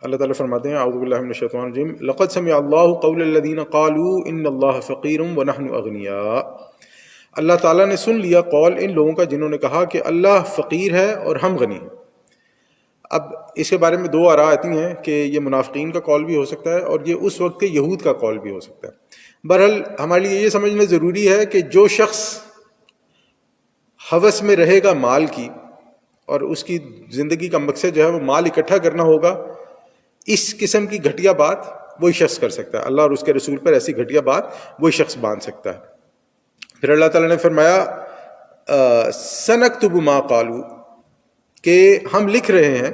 اللہ تعالیٰ فرماتے ہیں اعوذ باللہ من الشیطان الرجیم لقد سمع اللہ قول الذین قالوا ان اللہ فقیر ونحن اغنیاء. اللہ تعالیٰ نے سن لیا قول ان لوگوں کا جنہوں نے کہا کہ اللہ فقیر ہے اور ہم غنی ہیں. اب اس کے بارے میں دو آراء آتی ہیں کہ یہ منافقین کا قول بھی ہو سکتا ہے اور یہ اس وقت کے یہود کا قول بھی ہو سکتا ہے. بہرحال ہمارے لیے یہ سمجھنا ضروری ہے کہ جو شخص ہوس میں رہے گا مال کی اور اس کی زندگی کا مقصد جو ہے وہ مال اکٹھا کرنا ہوگا، اس قسم کی گھٹیا بات وہی شخص کر سکتا ہے. اللہ اور اس کے رسول پر ایسی گھٹیا بات وہی شخص باندھ سکتا ہے. پھر اللہ تعالیٰ نے فرمایا سنکتب ما قالوا، کہ ہم لکھ رہے ہیں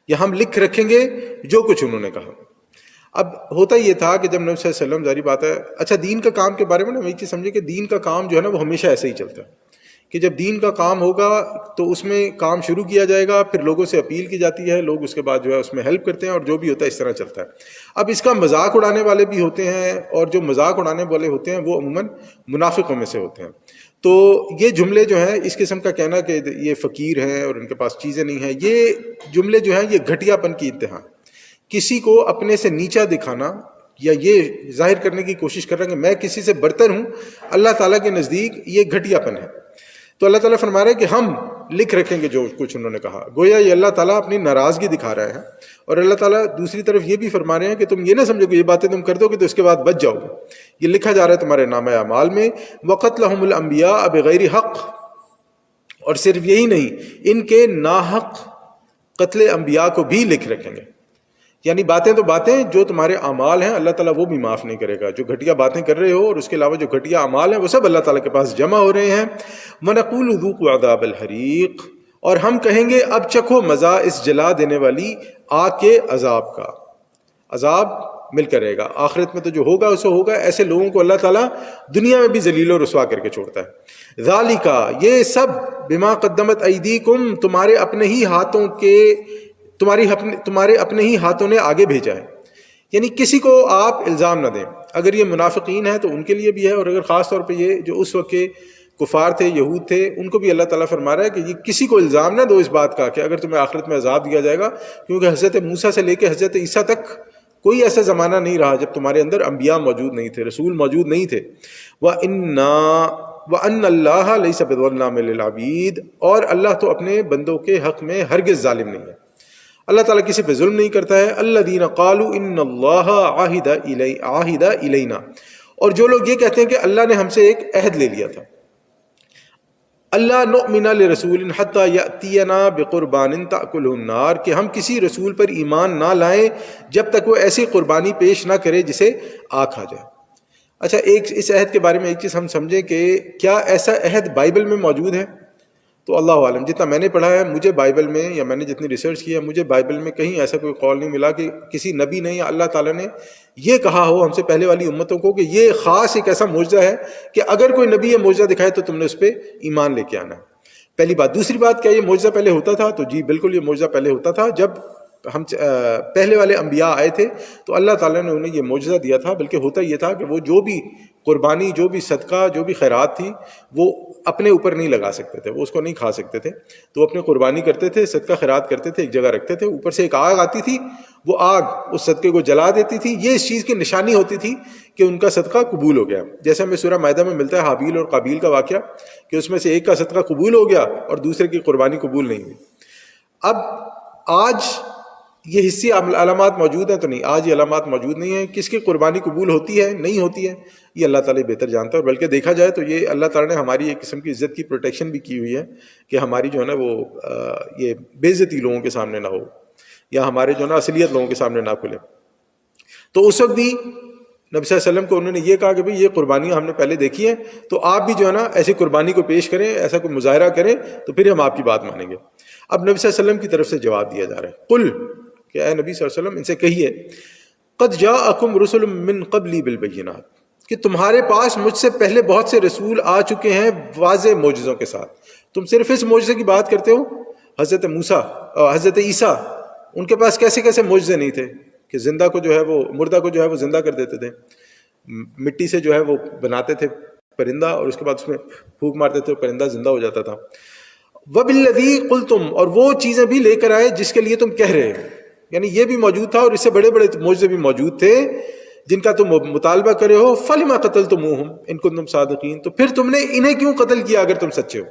یا ہم لکھ رکھیں گے جو کچھ انہوں نے کہا. اب ہوتا یہ تھا کہ جب نبی صلی اللہ علیہ وسلم، ظاہری بات ہے، اچھا دین کا کام کے بارے میں نا ایک چیز سمجھے کہ دین کا کام جو ہے نا وہ ہمیشہ ایسے ہی چلتا ہے کہ جب دین کا کام ہوگا تو اس میں کام شروع کیا جائے گا، پھر لوگوں سے اپیل کی جاتی ہے، لوگ اس کے بعد جو ہے اس میں ہیلپ کرتے ہیں اور جو بھی ہوتا ہے اس طرح چلتا ہے. اب اس کا مذاق اڑانے والے بھی ہوتے ہیں اور جو مذاق اڑانے والے ہوتے ہیں وہ عموماً منافقوں میں سے ہوتے ہیں. تو یہ جملے جو ہیں اس قسم کا کہنا کہ یہ فقیر ہیں اور ان کے پاس چیزیں نہیں ہیں، یہ جملے جو ہیں یہ گھٹیا پن کی انتہا. کسی کو اپنے سے نیچا دکھانا یا یہ ظاہر کرنے کی کوشش کر رہا ہے کہ میں کسی سے برتر ہوں، اللہ تعالیٰ کے نزدیک یہ گھٹیا پن ہے. تو اللہ تعالیٰ فرما رہے ہیں کہ ہم لکھ رکھیں گے جو کچھ انہوں نے کہا. گویا یہ اللہ تعالیٰ اپنی ناراضگی دکھا رہے ہیں. اور اللہ تعالیٰ دوسری طرف یہ بھی فرما رہے ہیں کہ تم یہ نہ سمجھو کہ یہ باتیں تم کر دو گے تو اس کے بعد بچ جاؤ گے. یہ لکھا جا رہا ہے تمہارے نامہ اعمال میں. وَقَتْلَهُمُ الْأَنْبِيَاءَ بِغَيْرِ حق، اور صرف یہی نہیں، ان کے ناحق قتل انبیاء کو بھی لکھ رکھیں گے. یعنی باتیں تو باتیں، جو تمہارے اعمال ہیں اللہ تعالیٰ وہ بھی معاف نہیں کرے گا. جو گھٹیا باتیں کر رہے ہو اور اس کے علاوہ جو گھٹیا اعمال ہیں وہ سب اللہ تعالیٰ کے پاس جمع ہو رہے ہیں. وَنَقُولُ ذُوقُوا عَذَابَ الْحَرِيقِ، اور ہم کہیں گے اب چکھو مزہ اس جلا دینے والی آگ کے عذاب کا. عذاب مل کر رہے گا، آخرت میں تو جو ہوگا اسے ہوگا. ایسے لوگوں کو اللہ تعالیٰ دنیا میں بھی ذلیل و رسوا کر کے چھوڑتا ہے. ذَلِكَ، یہ سب بِمَا قَدَّمَتْ أَيْدِيكُمْ، تمہارے اپنے ہی ہاتھوں کے، تمہارے اپنے ہی ہاتھوں نے آگے بھیجا ہے. یعنی کسی کو آپ الزام نہ دیں. اگر یہ منافقین ہیں تو ان کے لیے بھی ہے، اور اگر خاص طور پہ یہ جو اس وقت کے کفار تھے، یہود تھے، ان کو بھی اللہ تعالیٰ فرما رہا ہے کہ یہ کسی کو الزام نہ دو اس بات کا کہ اگر تمہیں آخرت میں عذاب دیا جائے گا، کیونکہ حضرت موسیٰ سے لے کے حضرت عیسیٰ تک کوئی ایسا زمانہ نہیں رہا جب تمہارے اندر انبیاء موجود نہیں تھے، رسول موجود نہیں تھے. وَأَنَّ اللَّهَ لَيْسَ بِظَلَّامٍ لِّلْعَبِيدِ، اور اللہ تو اپنے بندوں کے حق میں ہرگز ظالم نہیں ہے. اللہ تعالیٰ کسی پہ ظلم نہیں کرتا ہے. الذین قالوا ان اللہ عاہد الینا، اور جو لوگ یہ کہتے ہیں کہ اللہ نے ہم سے ایک عہد لے لیا تھا. اللہ نؤمن لرسول حتی یأتینا بقربان تأکلہ النار، کہ ہم کسی رسول پر ایمان نہ لائیں جب تک وہ ایسی قربانی پیش نہ کرے جسے آگ کھا جائے. اچھا، اس عہد کے بارے میں ایک چیز ہم سمجھیں کہ کیا ایسا عہد بائبل میں موجود ہے؟ تو اللہ عالم، جتنا میں نے پڑھا ہے، مجھے بائبل میں یا میں نے جتنی ریسرچ کی ہے، مجھے بائبل میں کہیں ایسا کوئی قول نہیں ملا کہ کسی نبی نے یا اللہ تعالیٰ نے یہ کہا ہو ہم سے پہلے والی امتوں کو کہ یہ خاص ایک ایسا معجزہ ہے کہ اگر کوئی نبی یہ معجزہ دکھائے تو تم نے اس پہ ایمان لے کے آنا ہے. پہلی بات. دوسری بات، کیا یہ معجزہ پہلے ہوتا تھا؟ تو جی بالکل یہ معجزہ پہلے ہوتا تھا. جب ہم پہلے والے انبیاء آئے تھے تو اللہ تعالیٰ نے انہیں یہ معجزہ دیا تھا. بلکہ ہوتا یہ تھا کہ وہ جو بھی قربانی، جو بھی صدقہ، جو بھی خیرات تھی وہ اپنے اوپر نہیں لگا سکتے تھے، وہ اس کو نہیں کھا سکتے تھے. تو اپنے قربانی کرتے تھے، صدقہ خیرات کرتے تھے، ایک جگہ رکھتے تھے، اوپر سے ایک آگ آتی تھی، وہ آگ اس صدقے کو جلا دیتی تھی. یہ اس چیز کی نشانی ہوتی تھی کہ ان کا صدقہ قبول ہو گیا. جیسے ہمیں سورہ مائدہ میں ملتا ہے حابیل اور قابیل کا واقعہ کہ اس میں سے ایک کا صدقہ قبول ہو گیا اور دوسرے کی قربانی قبول نہیں ہوئی. اب آج یہ حصی علامات موجود ہیں تو نہیں، آج یہ علامات موجود نہیں ہیں. کس کی قربانی قبول ہوتی ہے نہیں ہوتی ہے یہ اللہ تعالیٰ بہتر جانتا ہے. بلکہ دیکھا جائے تو یہ اللہ تعالیٰ نے ہماری ایک قسم کی عزت کی پروٹیکشن بھی کی ہوئی ہے کہ ہماری جو ہے نا وہ یہ بے عزتی لوگوں کے سامنے نہ ہو یا ہمارے جو ہے نا اصلیت لوگوں کے سامنے نہ کھلے. تو اس وقت بھی نبی صلی اللہ علیہ وسلم کو انہوں نے یہ کہا کہ بھئی یہ قربانیاں ہم نے پہلے دیکھی ہیں تو آپ بھی جو ہے نا ایسی قربانی کو پیش کریں، ایسا کوئی مظاہرہ کریں تو پھر ہم آپ کی بات مانیں گے. اب نبی صلی اللہ علیہ وسلم کی طرف سے جواب دیا جا رہا ہے. قل، کہ اے نبی صلی اللہ علیہ وسلم ان سے کہیے، قد جاءکم رسل من قبلی بالبینات، کہ تمہارے پاس مجھ سے پہلے بہت سے رسول آ چکے ہیں واضح معجزوں کے ساتھ. تم صرف اس معجزے کی بات کرتے ہو. حضرت موسیٰ اور حضرت عیسیٰ، ان کے پاس کیسے کیسے معجزے نہیں تھے کہ زندہ کو جو ہے وہ، مردہ کو جو ہے وہ زندہ کر دیتے تھے، مٹی سے جو ہے وہ بناتے تھے پرندہ اور اس کے بعد اس میں پھونک مارتے تھے پرندہ زندہ ہو جاتا تھا. وَبِالَّذِي قُلْتُمْ، اور وہ چیزیں بھی لے کر آئے جس کے لیے تم کہہ رہے ہو. یعنی یہ بھی موجود تھا اور اس سے بڑے بڑے معجزے بھی موجود تھے جن کا تم مطالبہ کرے ہو. فلما قتلتموہم ان کنتم صادقین, تو پھر تم نے انہیں کیوں قتل کیا اگر تم سچے ہو.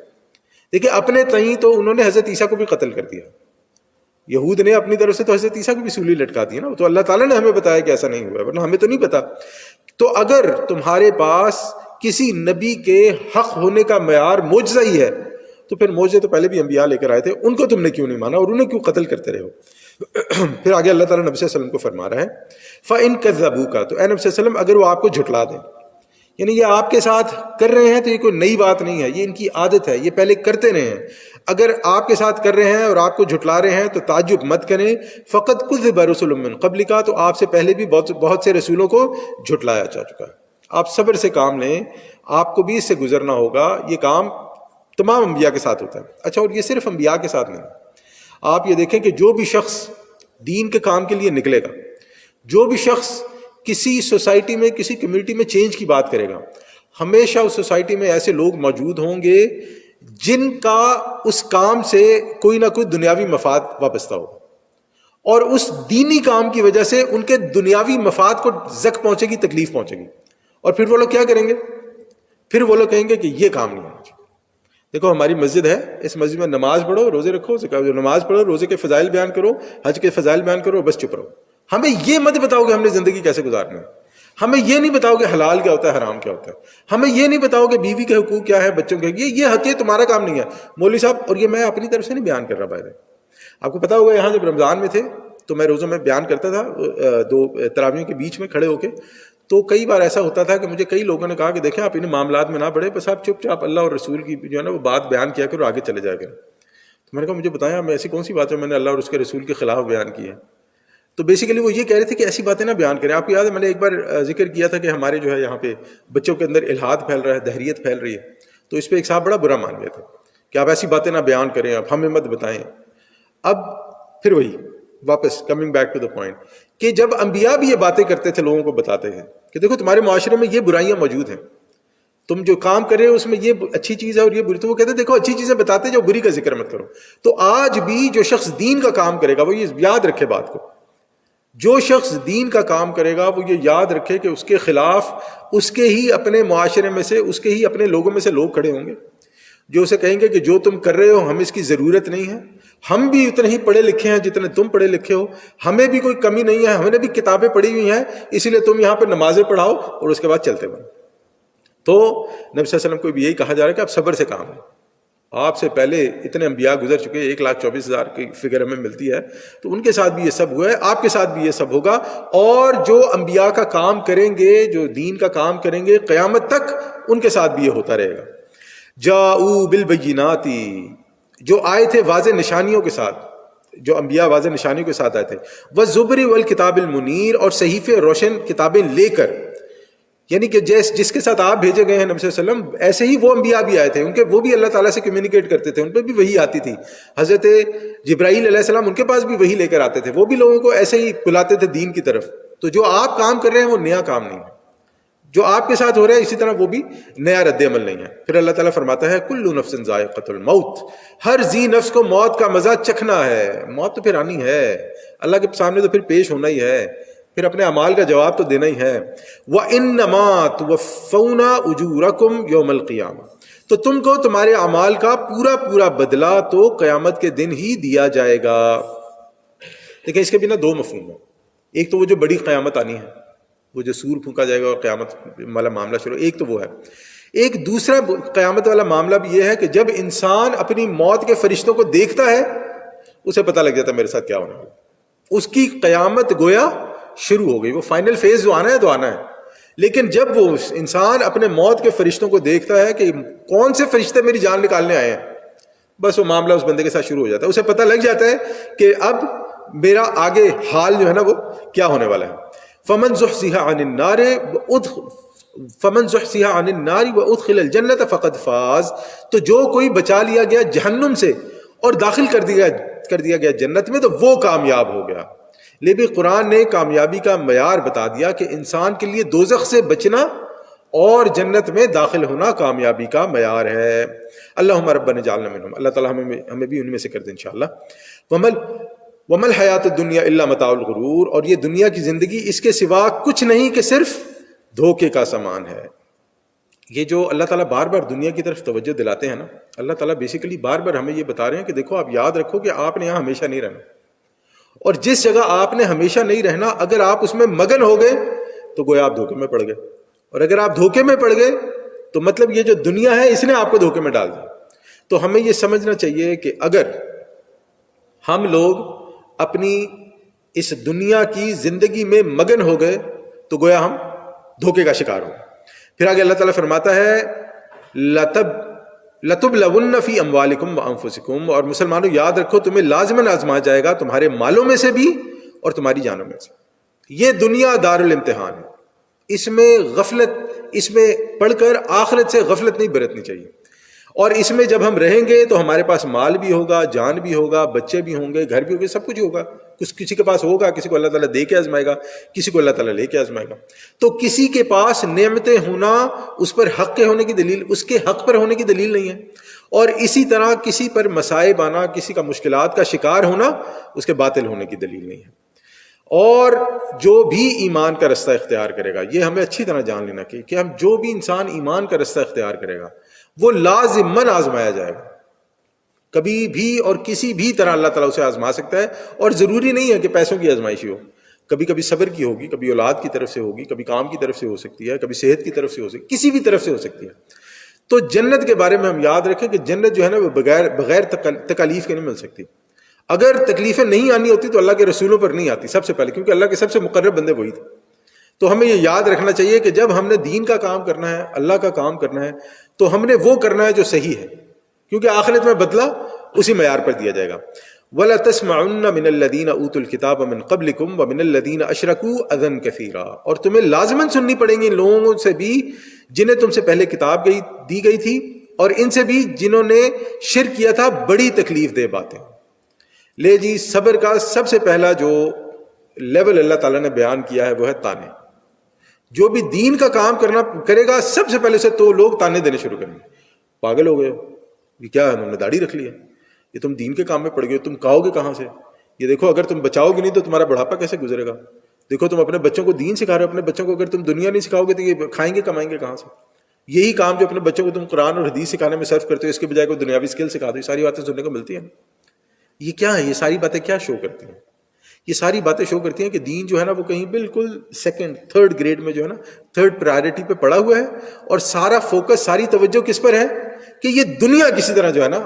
دیکھیں اپنے تئیں تو انہوں نے حضرت عیسیٰ کو بھی قتل کر دیا, یہود نے اپنی طرف سے تو حضرت عیسیٰ کو بھی سولی لٹکا دی نا, تو اللہ تعالیٰ نے ہمیں بتایا کہ ایسا نہیں ہوا, ورنہ ہمیں تو نہیں پتا. تو اگر تمہارے پاس کسی نبی کے حق ہونے کا معیار معجزہ ہی ہے تو پھر معجزے تو پہلے بھی انبیاء لے کر آئے تھے, ان کو تم نے کیوں نہیں مانا اور انہیں کیوں قتل کرتے رہے ہو. پھر آگے اللہ تعالیٰ نبی صلی اللہ علیہ وسلم کو فرما رہا ہے فَإِن كَذَّبُوكَ, تو اے نبی صلی اللہ علیہ وسلم اگر وہ آپ کو جھٹلا دیں, یعنی یہ آپ کے ساتھ کر رہے ہیں تو یہ کوئی نئی بات نہیں ہے, یہ ان کی عادت ہے, یہ پہلے کرتے رہے ہیں. اگر آپ کے ساتھ کر رہے ہیں اور آپ کو جھٹلا رہے ہیں تو تعجب مت کریں. فَقَدْ كُذِّبَ رُسُلٌ مِّن قَبْلِكَ, تو آپ سے پہلے بھی بہت سے رسولوں کو جھٹلایا جا چکا ہے. آپ صبر سے کام لیں, آپ کو بھی اس سے گزرنا ہوگا. یہ کام تمام انبیاء کے ساتھ ہوتا ہے. اچھا, اور یہ صرف انبیاء کے ساتھ نہیں. آپ یہ دیکھیں کہ جو بھی شخص دین کے کام کے لیے نکلے گا, جو بھی شخص کسی سوسائٹی میں کسی کمیونٹی میں چینج کی بات کرے گا, ہمیشہ اس سوسائٹی میں ایسے لوگ موجود ہوں گے جن کا اس کام سے کوئی نہ کوئی دنیاوی مفاد وابستہ ہو, اور اس دینی کام کی وجہ سے ان کے دنیاوی مفاد کو زک پہنچے گی, تکلیف پہنچے گی. اور پھر وہ لوگ کیا کریں گے؟ پھر وہ لوگ کہیں گے کہ یہ کام نہیں ہونا چاہیے. دیکھو ہماری مسجد ہے, اس مسجد میں نماز پڑھو, روزے رکھو, نماز پڑھو, روزے کے فضائل بیان کرو, حج کے فضائل بیان کرو, بس چپ رہو. ہمیں یہ مت بتاؤ کہ ہم نے زندگی کیسے گزارنی ہے. ہمیں یہ نہیں بتاؤ کہ حلال کیا ہوتا ہے, حرام کیا ہوتا ہے. ہمیں یہ نہیں بتاؤ کہ بیوی کے حقوق کیا ہے, بچوں کے, یہ حق یہ تمہارا کام نہیں ہے مولوی صاحب. اور یہ میں اپنی طرف سے نہیں بیان کر رہا بھائی. آپ کو پتا ہوگا یہاں جب رمضان میں تھے تو میں روزوں میں بیان کرتا تھا 2 تراویحوں کے بیچ میں کھڑے ہو کے, تو کئی بار ایسا ہوتا تھا کہ مجھے کئی لوگوں نے کہا کہ دیکھیں آپ انہیں معاملات میں نہ پڑے, بس آپ چپ چاپ اللہ اور رسول کی جو ہے نا وہ بات بیان کیا کرو, آگے چلے جایا کریں. تو میں نے کہا مجھے بتایا میں ایسی کون سی بات ہے میں نے اللہ اور اس کے رسول کے خلاف بیان کی ہے. تو بیسیکلی وہ یہ کہہ رہے تھے کہ ایسی باتیں نہ بیان کریں. آپ کو یاد ہے میں نے ایک بار ذکر کیا تھا کہ ہمارے جو ہے یہاں پہ بچوں کے اندر الحاد پھیل رہا ہے, دہریت پھیل رہی ہے, تو اس پہ ایک صاحب بڑا برا مان گیا تھا کہ آپ ایسی باتیں نہ بیان کریں, آپ ہمیں مت بتائیں. اب پھر وہی واپس coming back to the point کہ جب انبیاء بھی یہ باتیں کرتے تھے, لوگوں کو بتاتے ہیں کہ دیکھو تمہارے معاشرے میں یہ برائیاں موجود ہیں, تم جو کام کر رہے ہو اس میں یہ اچھی چیز ہے اور یہ بری, تو وہ کہتے ہیں دیکھو اچھی چیزیں بتاتے جو بری کا ذکر مت کرو. تو آج بھی جو شخص دین کا کام کرے گا وہ یہ یاد رکھے بات کو, جو شخص دین کا کام کرے گا وہ یہ یاد رکھے کہ اس کے خلاف اس کے ہی اپنے معاشرے میں سے, اس کے ہی اپنے لوگوں میں سے لوگ کھڑے ہوں گے جو اسے کہیں گے کہ جو تم کر رہے ہو ہمیں اس کی ضرورت نہیں ہے, ہم بھی اتنے ہی پڑھے لکھے ہیں جتنے تم پڑھے لکھے ہو, ہمیں بھی کوئی کمی نہیں ہے, ہم نے بھی کتابیں پڑھی ہوئی ہیں, اسی لیے تم یہاں پہ نمازیں پڑھاؤ اور اس کے بعد چلتے بنو. تو نبی صلی اللہ علیہ وسلم کو بھی یہی کہا جا رہا ہے کہ آپ صبر سے کام لیں. آپ سے پہلے اتنے انبیاء گزر چکے, 1,24,000 کی فگر ہمیں ملتی ہے, تو ان کے ساتھ بھی یہ سب ہوا ہے, آپ کے ساتھ بھی یہ سب ہوگا. اور جو انبیاء کا کام کریں گے, جو دین کا کام کریں گے, قیامت تک ان کے ساتھ بھی یہ ہوتا رہے گا. جاؤ بالبینات, جو آئے تھے واضح نشانیوں کے ساتھ, جو انبیاء واضح نشانیوں کے ساتھ آئے تھے, والزبر والکتاب المنیر, اور صحیفے روشن کتابیں لے کر, یعنی کہ جس کے ساتھ آپ بھیجے گئے ہیں نبی صلی اللہ علیہ وسلم, ایسے ہی وہ انبیاء بھی آئے تھے, ان کے وہ بھی اللہ تعالیٰ سے کمیونیکیٹ کرتے تھے, ان پہ بھی وحی آتی تھی. حضرت جبرائیل علیہ السلام ان کے پاس بھی وحی لے کر آتے تھے, وہ بھی لوگوں کو ایسے ہی بلاتے تھے دین کی طرف. تو جو آپ کام کر رہے ہیں وہ نیا کام نہیں ہے, جو آپ کے ساتھ ہو رہا ہے اسی طرح وہ بھی نیا رد عمل نہیں ہے. پھر اللہ تعالیٰ فرماتا ہے کل نفس ذائقۃ الموت, ہر ذی نفس کو موت کا مزہ چکھنا ہے. موت تو پھر آنی ہے, اللہ کے سامنے تو پھر پیش ہونا ہی ہے, پھر اپنے اعمال کا جواب تو دینا ہی ہے. وَإِنَّمَا تُوَفَّوْنَ أُجُورَكُمْ يَوْمَ الْقِيَامَةِ, تو تم کو تمہارے اعمال کا پورا بدلہ تو قیامت کے دن ہی دیا جائے گا. دیکھیں اس کے بنا 2 مفہوم ہیں. ایک تو وہ جو بڑی قیامت آنی ہے, وہ جو سور پھونکا جائے گا اور قیامت والا معاملہ شروع, ایک تو وہ ہے. ایک دوسرا قیامت والا معاملہ بھی یہ ہے کہ جب انسان اپنی موت کے فرشتوں کو دیکھتا ہے اسے پتہ لگ جاتا ہے میرے ساتھ کیا ہونا ہے. اس کی قیامت گویا شروع ہو گئی, وہ فائنل فیز جو آنا ہے تو آنا ہے. لیکن جب وہ انسان اپنے موت کے فرشتوں کو دیکھتا ہے کہ کون سے فرشتے میری جان نکالنے آئے ہیں, بس وہ معاملہ اس بندے کے ساتھ شروع ہو جاتا ہے. اسے پتہ لگ جاتا ہے کہ اب میرا آگے حال جو ہے نا وہ کیا ہونے والا ہے. فمن زحزح عن النار وادخل الجنة فقد فاز, تو جو کوئی بچا لیا گیا جہنم سے اور داخل کر دیا گیا جنت میں تو وہ کامیاب ہو گیا. لیکن قرآن نے کامیابی کا معیار بتا دیا کہ انسان کے لیے دوزخ سے بچنا اور جنت میں داخل ہونا کامیابی کا معیار ہے. اللہم ربنا اجعلنا منہم, اللہ تعالیٰ ہمیں بھی ان میں سے کر دے انشاءاللہ. وَمَا الْحَيَاةُ الدُّنْيَا إِلَّا مَتَاعُ الْغُرُورِ، اور یہ دنیا کی زندگی اس کے سوا کچھ نہیں کہ صرف دھوکے کا سامان ہے۔ یہ جو اللہ تعالیٰ بار بار دنیا کی طرف توجہ دلاتے ہیں نا، اللہ تعالیٰ بیسیکلی بار بار ہمیں یہ بتا رہے ہیں کہ دیکھو آپ یاد رکھو کہ آپ نے یہاں ہمیشہ نہیں رہنا، اور جس جگہ آپ نے ہمیشہ نہیں رہنا اگر آپ اس میں مگن ہو گئے تو گویا آپ دھوکے میں پڑ گئے، اور اگر آپ دھوکے میں پڑ گئے تو مطلب یہ جو دنیا ہے اس نے آپ کو دھوکے میں ڈال دیا۔ تو ہمیں یہ سمجھنا چاہیے کہ اگر ہم لوگ اپنی اس دنیا کی زندگی میں مگن ہو گئے تو گویا ہم دھوکے کا شکار ہو گئے۔ پھر آگے اللہ تعالیٰ فرماتا ہے لَتُبْلَوُنَّ فِي أَمْوَالِكُمْ وَأَنفُسِكُمْ، اور مسلمانوں یاد رکھو تمہیں لازماً آزمایا جائے گا تمہارے مالوں میں سے بھی اور تمہاری جانوں میں سے۔ یہ دنیا دار الامتحان ہے، اس میں غفلت، اس میں پڑھ کر آخرت سے غفلت نہیں برتنی چاہیے، اور اس میں جب ہم رہیں گے تو ہمارے پاس مال بھی ہوگا، جان بھی ہوگا، بچے بھی ہوں گے، گھر بھی ہوگے، سب کچھ ہوگا۔ کسی کے پاس ہوگا، کسی کو اللہ تعالیٰ دے کے آزمائے گا، کسی کو اللہ تعالیٰ لے کے آزمائے گا۔ تو کسی کے پاس نعمتیں ہونا اس پر حق کے ہونے کی دلیل، اس کے حق پر ہونے کی دلیل نہیں ہے، اور اسی طرح کسی پر مصائب آنا، کسی کا مشکلات کا شکار ہونا اس کے باطل ہونے کی دلیل نہیں ہے۔ اور جو بھی ایمان کا رستہ اختیار کرے گا، یہ ہمیں اچھی طرح جان لینا کہ ہم جو بھی انسان ایمان کا رستہ اختیار کرے گا وہ لازماً آزمایا جائے گا، کبھی بھی اور کسی بھی طرح اللہ تعالیٰ اسے آزما سکتا ہے، اور ضروری نہیں ہے کہ پیسوں کی آزمائش ہو، کبھی کبھی صبر کی ہوگی، کبھی اولاد کی طرف سے ہوگی، کبھی کام کی طرف سے ہو سکتی ہے، کبھی صحت کی طرف سے ہو سکتی ہے، کسی بھی طرف سے ہو سکتی ہے۔ تو جنت کے بارے میں ہم یاد رکھیں کہ جنت جو ہے نا وہ بغیر تکالیف کے نہیں مل سکتی۔ اگر تکلیفیں نہیں آنی ہوتی تو اللہ کے رسولوں پر نہیں آتی سب سے پہلے، کیونکہ اللہ کے سب سے مقرب بندے وہی تھے۔ تو ہمیں یہ یاد رکھنا چاہیے کہ جب ہم نے دین کا کام کرنا ہے، اللہ کا کام کرنا ہے، تو ہم نے وہ کرنا ہے جو صحیح ہے، کیونکہ آخرت میں بدلہ اسی معیار پر دیا جائے گا۔ وَلَا تَسْمَعُنَّ مِنَ الَّذِينَ أُوتُوا الْكِتَابَ مِنْ قَبْلِكُمْ وَمِنَ الَّذِينَ أَشْرَكُوا أَذًى كَثِيرًا، اور تمہیں لازماً سننی پڑیں گی ان لوگوں سے بھی جنہیں تم سے پہلے کتاب دی گئی تھی، اور ان سے بھی جنہوں نے شرک کیا تھا بڑی تکلیف دہ باتیں۔ لے جی، صبر کا سب سے پہلا جو لیول اللہ تعالیٰ نے بیان کیا ہے وہ ہے تانے۔ جو بھی دین کا کام کرے گا سب سے پہلے سے تو لوگ تانے دینے شروع کریں گے، پاگل ہو گئے ہو، یہ کیا ہے، انہوں نے داڑھی رکھ لی ہے، یہ تم دین کے کام میں پڑ گئے ہو، تم کھاؤ گے کہاں سے، یہ دیکھو اگر تم بچاؤ گے نہیں تو تمہارا بڑھاپا کیسے گزرے گا، دیکھو تم اپنے بچوں کو دین سکھا رہے ہو، اپنے بچوں کو اگر تم دنیا نہیں سکھاؤ گے تو یہ کھائیں گے کمائیں گے کہاں سے۔ یہی کام جو اپنے بچوں کو تم قرآن اور حدیث سکھانے میں صرف کرتے ہو، اس کے بجائے کوئی دنیاوی اسکل سکھا دو، یہ ساری باتیں سننے کو ملتی ہیں۔ یہ کیا ہے، یہ ساری باتیں کیا شو کرتی ہیں؟ یہ ساری باتیں شو کرتی ہیں کہ دین جو ہے نا وہ کہیں بالکل سیکنڈ تھرڈ گریڈ میں جو ہے نا تھرڈ پرائرٹی پہ پڑا ہوا ہے، اور سارا فوکس، ساری توجہ کس پر ہے کہ یہ دنیا کسی طرح جو ہے نا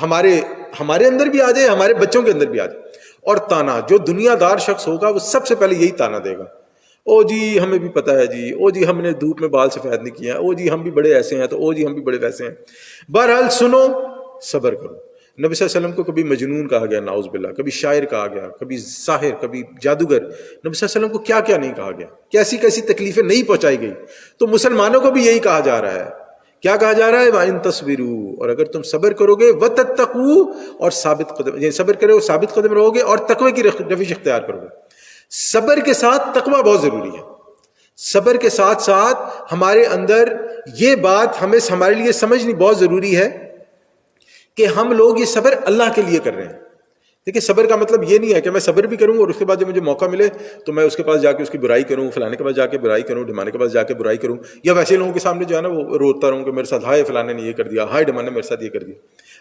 ہمارے اندر بھی آ جائے، ہمارے بچوں کے اندر بھی آ جائے۔ اور تانا، جو دنیا دار شخص ہوگا وہ سب سے پہلے یہی تانا دے گا، او جی ہمیں بھی پتہ ہے جی، او جی ہم نے دھوپ میں بال سفید نہیں کیا، او جی ہم بھی بڑے ایسے ہیں، تو او جی ہم بھی بڑے ویسے ہیں۔ بہرحال سنو، صبر کرو۔ نبی صلی اللہ علیہ وسلم کو کبھی مجنون کہا گیا، نعوذ باللہ، کبھی شاعر کہا گیا، کبھی ساحر، کبھی جادوگر۔ نبی صلی اللہ علیہ وسلم کو کیا کیا نہیں کہا گیا، کیسی کیسی تکلیفیں نہیں پہنچائی گئی۔ تو مسلمانوں کو بھی یہی کہا جا رہا ہے، کیا کہا جا رہا ہے، وَإِن تَصْبِرُوا، اور اگر تم صبر کرو گے، وَتَتَّقُوا، اور ثابت قدم، یعنی صبر کرو گے ثابت قدم رہو گے، اور تقوی کی روش اختیار کرو گے۔ صبر کے ساتھ تقوی بہت ضروری ہے۔ صبر کے ساتھ ساتھ ہمارے اندر یہ بات ہمارے لیے سمجھنی بہت ضروری ہے کہ ہم لوگ یہ صبر اللہ کے لیے کر رہے ہیں۔ دیکھیں، صبر کا مطلب یہ نہیں ہے کہ میں صبر بھی کروں اور اس کے بعد جب مجھے موقع ملے تو میں اس کے پاس جا کے اس کی برائی کروں، فلانے کے پاس جا کے برائی کروں، ڈھمانے کے پاس جا کے برائی کروں، یا ویسے لوگوں کے سامنے جو ہے نا وہ روتا رہوں کہ میرے ساتھ ہائے فلانے نے یہ کر دیا، ہائے ڈھمانے نے میرے ساتھ یہ کر دیا۔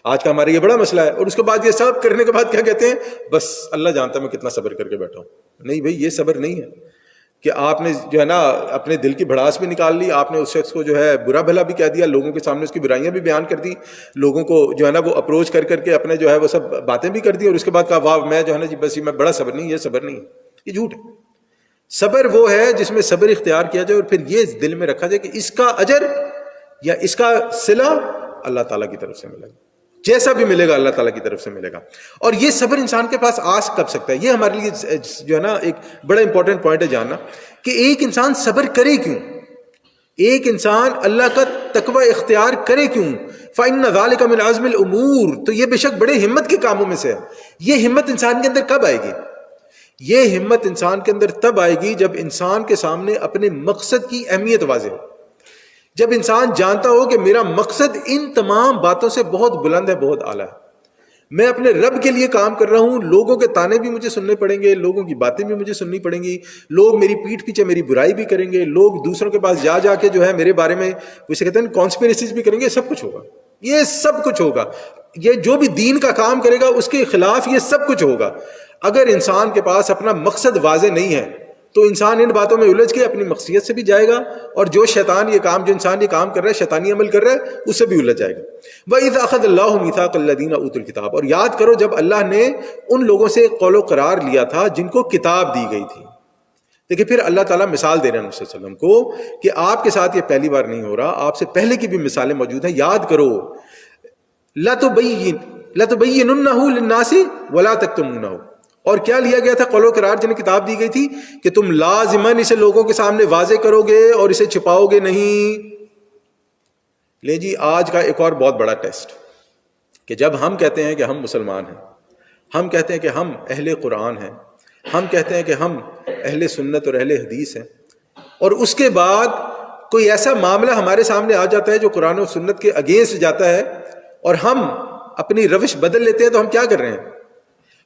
آج کا ہمارا یہ بڑا مسئلہ ہے، اور اس کے بعد یہ سب کرنے کے بعد کیا کہتے ہیں، بس اللہ جانتا ہے میں کتنا صبر کر کے بیٹھا ہوں۔ نہیں بھائی، یہ صبر نہیں ہے کہ آپ نے جو ہے نا اپنے دل کی بھڑاس بھی نکال لی، آپ نے اس شخص کو جو ہے برا بھلا بھی کہہ دیا، لوگوں کے سامنے اس کی برائیاں بھی بیان کر دی، لوگوں کو جو ہے نا وہ اپروچ کر کے اپنے جو ہے وہ سب باتیں بھی کر دی، اور اس کے بعد کہا واہ میں جو ہے نا جی بس میں بڑا صبر نہیں، یہ صبر نہیں ہے، یہ جھوٹ ہے۔ صبر وہ ہے جس میں صبر اختیار کیا جائے اور پھر یہ دل میں رکھا جائے کہ اس کا اجر یا اس کا صلہ اللہ تعالیٰ کی طرف سے ملے گا، جیسا بھی ملے گا اللہ تعالیٰ کی طرف سے ملے گا۔ اور یہ صبر انسان کے پاس آس کب سکتا ہے، یہ ہمارے لیے جو ہے نا ایک بڑا امپورٹنٹ پوائنٹ ہے جاننا کہ ایک انسان صبر کرے کیوں، ایک انسان اللہ کا تقوی اختیار کرے کیوں۔ فَإِنَّ ذَلِكَ مِنْ عَزْمِ الْأُمُورِ، تو یہ بے شک بڑے ہمت کے کاموں میں سے ہے۔ یہ ہمت انسان کے اندر کب آئے گی؟ یہ ہمت انسان کے اندر تب آئے گی جب انسان کے سامنے اپنے مقصد کی اہمیت واضح ہو، جب انسان جانتا ہو کہ میرا مقصد ان تمام باتوں سے بہت بلند ہے، بہت اعلیٰ ہے۔ میں اپنے رب کے لیے کام کر رہا ہوں. لوگوں کے تانے بھی مجھے سننے پڑیں گے, لوگوں کی باتیں بھی مجھے سننی پڑیں گی, لوگ میری پیٹھ پیچھے میری برائی بھی کریں گے, لوگ دوسروں کے پاس جا کے جو ہے میرے بارے میں اسے کہتے ہیں کانسپیریسیز بھی کریں گے. سب کچھ ہوگا, یہ سب کچھ ہوگا. یہ جو بھی دین کا کام کرے گا اس کے خلاف یہ سب کچھ ہوگا. اگر انسان کے پاس اپنا مقصد واضح نہیں ہے تو انسان ان باتوں میں الجھ کے اپنی مقصد سے بھی جائے گا, اور جو انسان یہ کام کر رہا ہے, شیطانی عمل کر رہا ہے, اس سے بھی الجھ جائے گا. وَإِذْ أَخَذَ اللَّهُ مِيثَاقَ الَّذِينَ أُوتُوا الْكِتَابَ, اور یاد کرو جب اللہ نے ان لوگوں سے قول و قرار لیا تھا جن کو کتاب دی گئی تھی. دیکھیں پھر اللہ تعالیٰ مثال دے رہے ہیں صلی اللہ علیہ وسلم کو کہ آپ کے ساتھ یہ پہلی بار نہیں ہو رہا, آپ سے پہلے کی بھی مثالیں موجود ہیں. یاد کرو, لَتُبَيِّنُنَّهُ لِلنَّاسِ وَلَا تَكْتُمُونَهُ, اور کیا لیا گیا تھا قول و قرار جنہیں کتاب دی گئی تھی کہ تم لازماً اسے لوگوں کے سامنے واضح کرو گے اور اسے چھپاؤ گے نہیں. لے جی آج کا ایک اور بہت بڑا ٹیسٹ, کہ جب ہم کہتے ہیں کہ ہم مسلمان ہیں, ہم کہتے ہیں کہ ہم اہل قرآن ہیں, ہم کہتے ہیں کہ ہم اہل سنت اور اہل حدیث ہیں, اور اس کے بعد کوئی ایسا معاملہ ہمارے سامنے آ جاتا ہے جو قرآن و سنت کے اگینسٹ جاتا ہے اور ہم اپنی روش بدل لیتے ہیں, تو ہم کیا کر رہے ہیں؟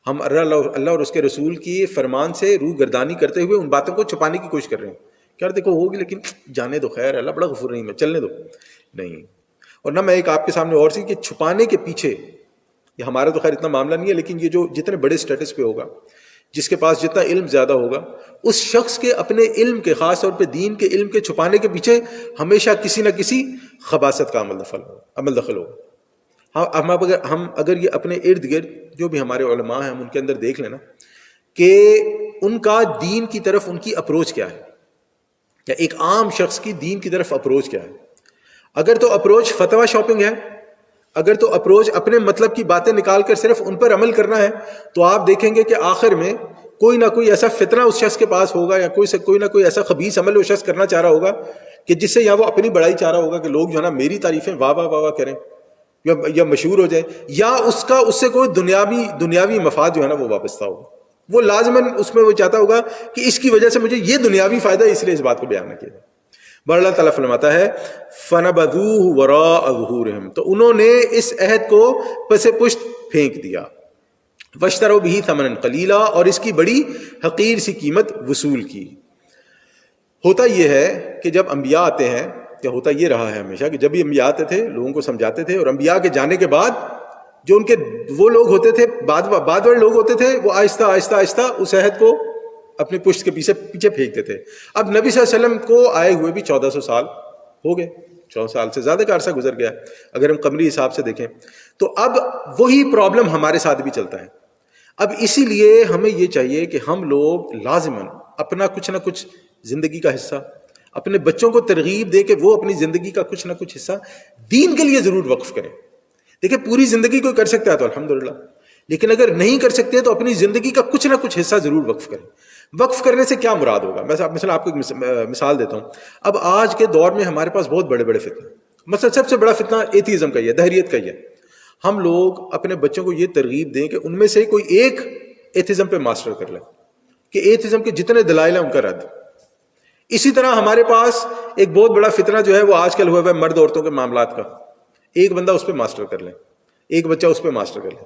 ہم اللہ اور اس کے رسول کی فرمان سے روح گردانی کرتے ہوئے ان باتوں کو چھپانے کی کوشش کر رہے ہیں. کیا دیکھو ہوگی لیکن جانے دو, خیر اللہ بڑا غفور رحیم ہے, چلنے دو. نہیں. اور نہ میں ایک آپ کے سامنے اور سی کہ چھپانے کے پیچھے, یہ ہمارا تو خیر اتنا معاملہ نہیں ہے, لیکن یہ جو جتنے بڑے سٹیٹس پہ ہوگا, جس کے پاس جتنا علم زیادہ ہوگا, اس شخص کے اپنے علم کے, خاص طور پہ دین کے علم کے چھپانے کے پیچھے ہمیشہ کسی نہ کسی خباثت کا عمل دخل ہوگا. ہم اگر یہ اپنے ارد گرد جو بھی ہمارے علماء ہیں ہم ان کے اندر دیکھ لینا کہ ان کا دین کی طرف ان کی اپروچ کیا ہے, یا ایک عام شخص کی دین کی طرف اپروچ کیا ہے. اگر تو اپروچ فتویٰ شاپنگ ہے, اگر تو اپروچ اپنے مطلب کی باتیں نکال کر صرف ان پر عمل کرنا ہے, تو آپ دیکھیں گے کہ آخر میں کوئی نہ کوئی ایسا فتنہ اس شخص کے پاس ہوگا, یا کوئی نہ کوئی ایسا خبیث عمل وہ شخص کرنا چاہ رہا ہوگا کہ جس سے یا وہ اپنی بڑائی چاہ رہا ہوگا کہ لوگ جو ہے نا میری تعریفیں واہ واہ واہ کریں یا مشہور ہو جائے, یا اس سے کوئی دنیاوی مفاد جو ہے نا وہ وابستہ ہوگا. وہ لازماً اس میں وہ چاہتا ہوگا کہ اس کی وجہ سے مجھے یہ دنیاوی فائدہ ہے, اس لیے اس بات کو بیان نہ کیا جائے. بہر اللہ تعالیٰ فرماتا ہے فَنَبَذُوهُ وَرَاءَ ظُهُورِهِمْ, تو انہوں نے اس عہد کو پس پشت پھینک دیا. وَاشْتَرَوْا بِهِ ثَمَنًا قَلِيلًا, اور اس کی بڑی حقیر سی قیمت وصول کی. ہوتا یہ ہے کہ جب انبیاء آتے ہیں, کیا ہوتا یہ رہا ہے ہمیشہ کہ جب یہ انبیاء آتے تھے لوگوں کو سمجھاتے تھے, اور انبیاء کے جانے کے بعد جو ان کے وہ لوگ ہوتے تھے, بعد والے لوگ ہوتے تھے, وہ آہستہ آہستہ آہستہ اس عہد کو اپنی پشت کے پیچھے پھینکتے تھے. اب نبی صلی اللہ علیہ وسلم کو آئے ہوئے بھی 1400 سال ہو گئے, 14 سال سے زیادہ کا عرصہ گزر گیا اگر ہم قمری حساب سے دیکھیں. تو اب وہی پرابلم ہمارے ساتھ بھی چلتا ہے. اب اسی لیے ہمیں یہ چاہیے کہ ہم لوگ لازماً اپنا کچھ نہ کچھ زندگی کا حصہ, اپنے بچوں کو ترغیب دے کہ وہ اپنی زندگی کا کچھ نہ کچھ حصہ دین کے لیے ضرور وقف کریں. دیکھیں پوری زندگی کوئی کر سکتا ہے تو الحمدللہ, لیکن اگر نہیں کر سکتے تو اپنی زندگی کا کچھ نہ کچھ حصہ ضرور وقف کریں. وقف کرنے سے کیا مراد ہوگا؟ مثلا آپ کو ایک مثال دیتا ہوں. اب آج کے دور میں ہمارے پاس بہت بڑے فتنے, مثلا سب سے بڑا فتنہ ایتھیزم کا ہی ہے, دہریت کا ہی ہے. ہم لوگ اپنے بچوں کو یہ ترغیب دیں کہ ان میں سے کوئی ایک ایتھیزم پہ ماسٹر کر لیں, کہ ایتھیزم کے جتنے دلائل ہیں ان کا رد. اسی طرح ہمارے پاس ایک بہت بڑا فتنہ جو ہے وہ آج کل ہوا ہے مرد عورتوں کے معاملات کا. ایک بندہ اس پہ ماسٹر کر لیں, ایک بچہ اس پہ ماسٹر کر لے,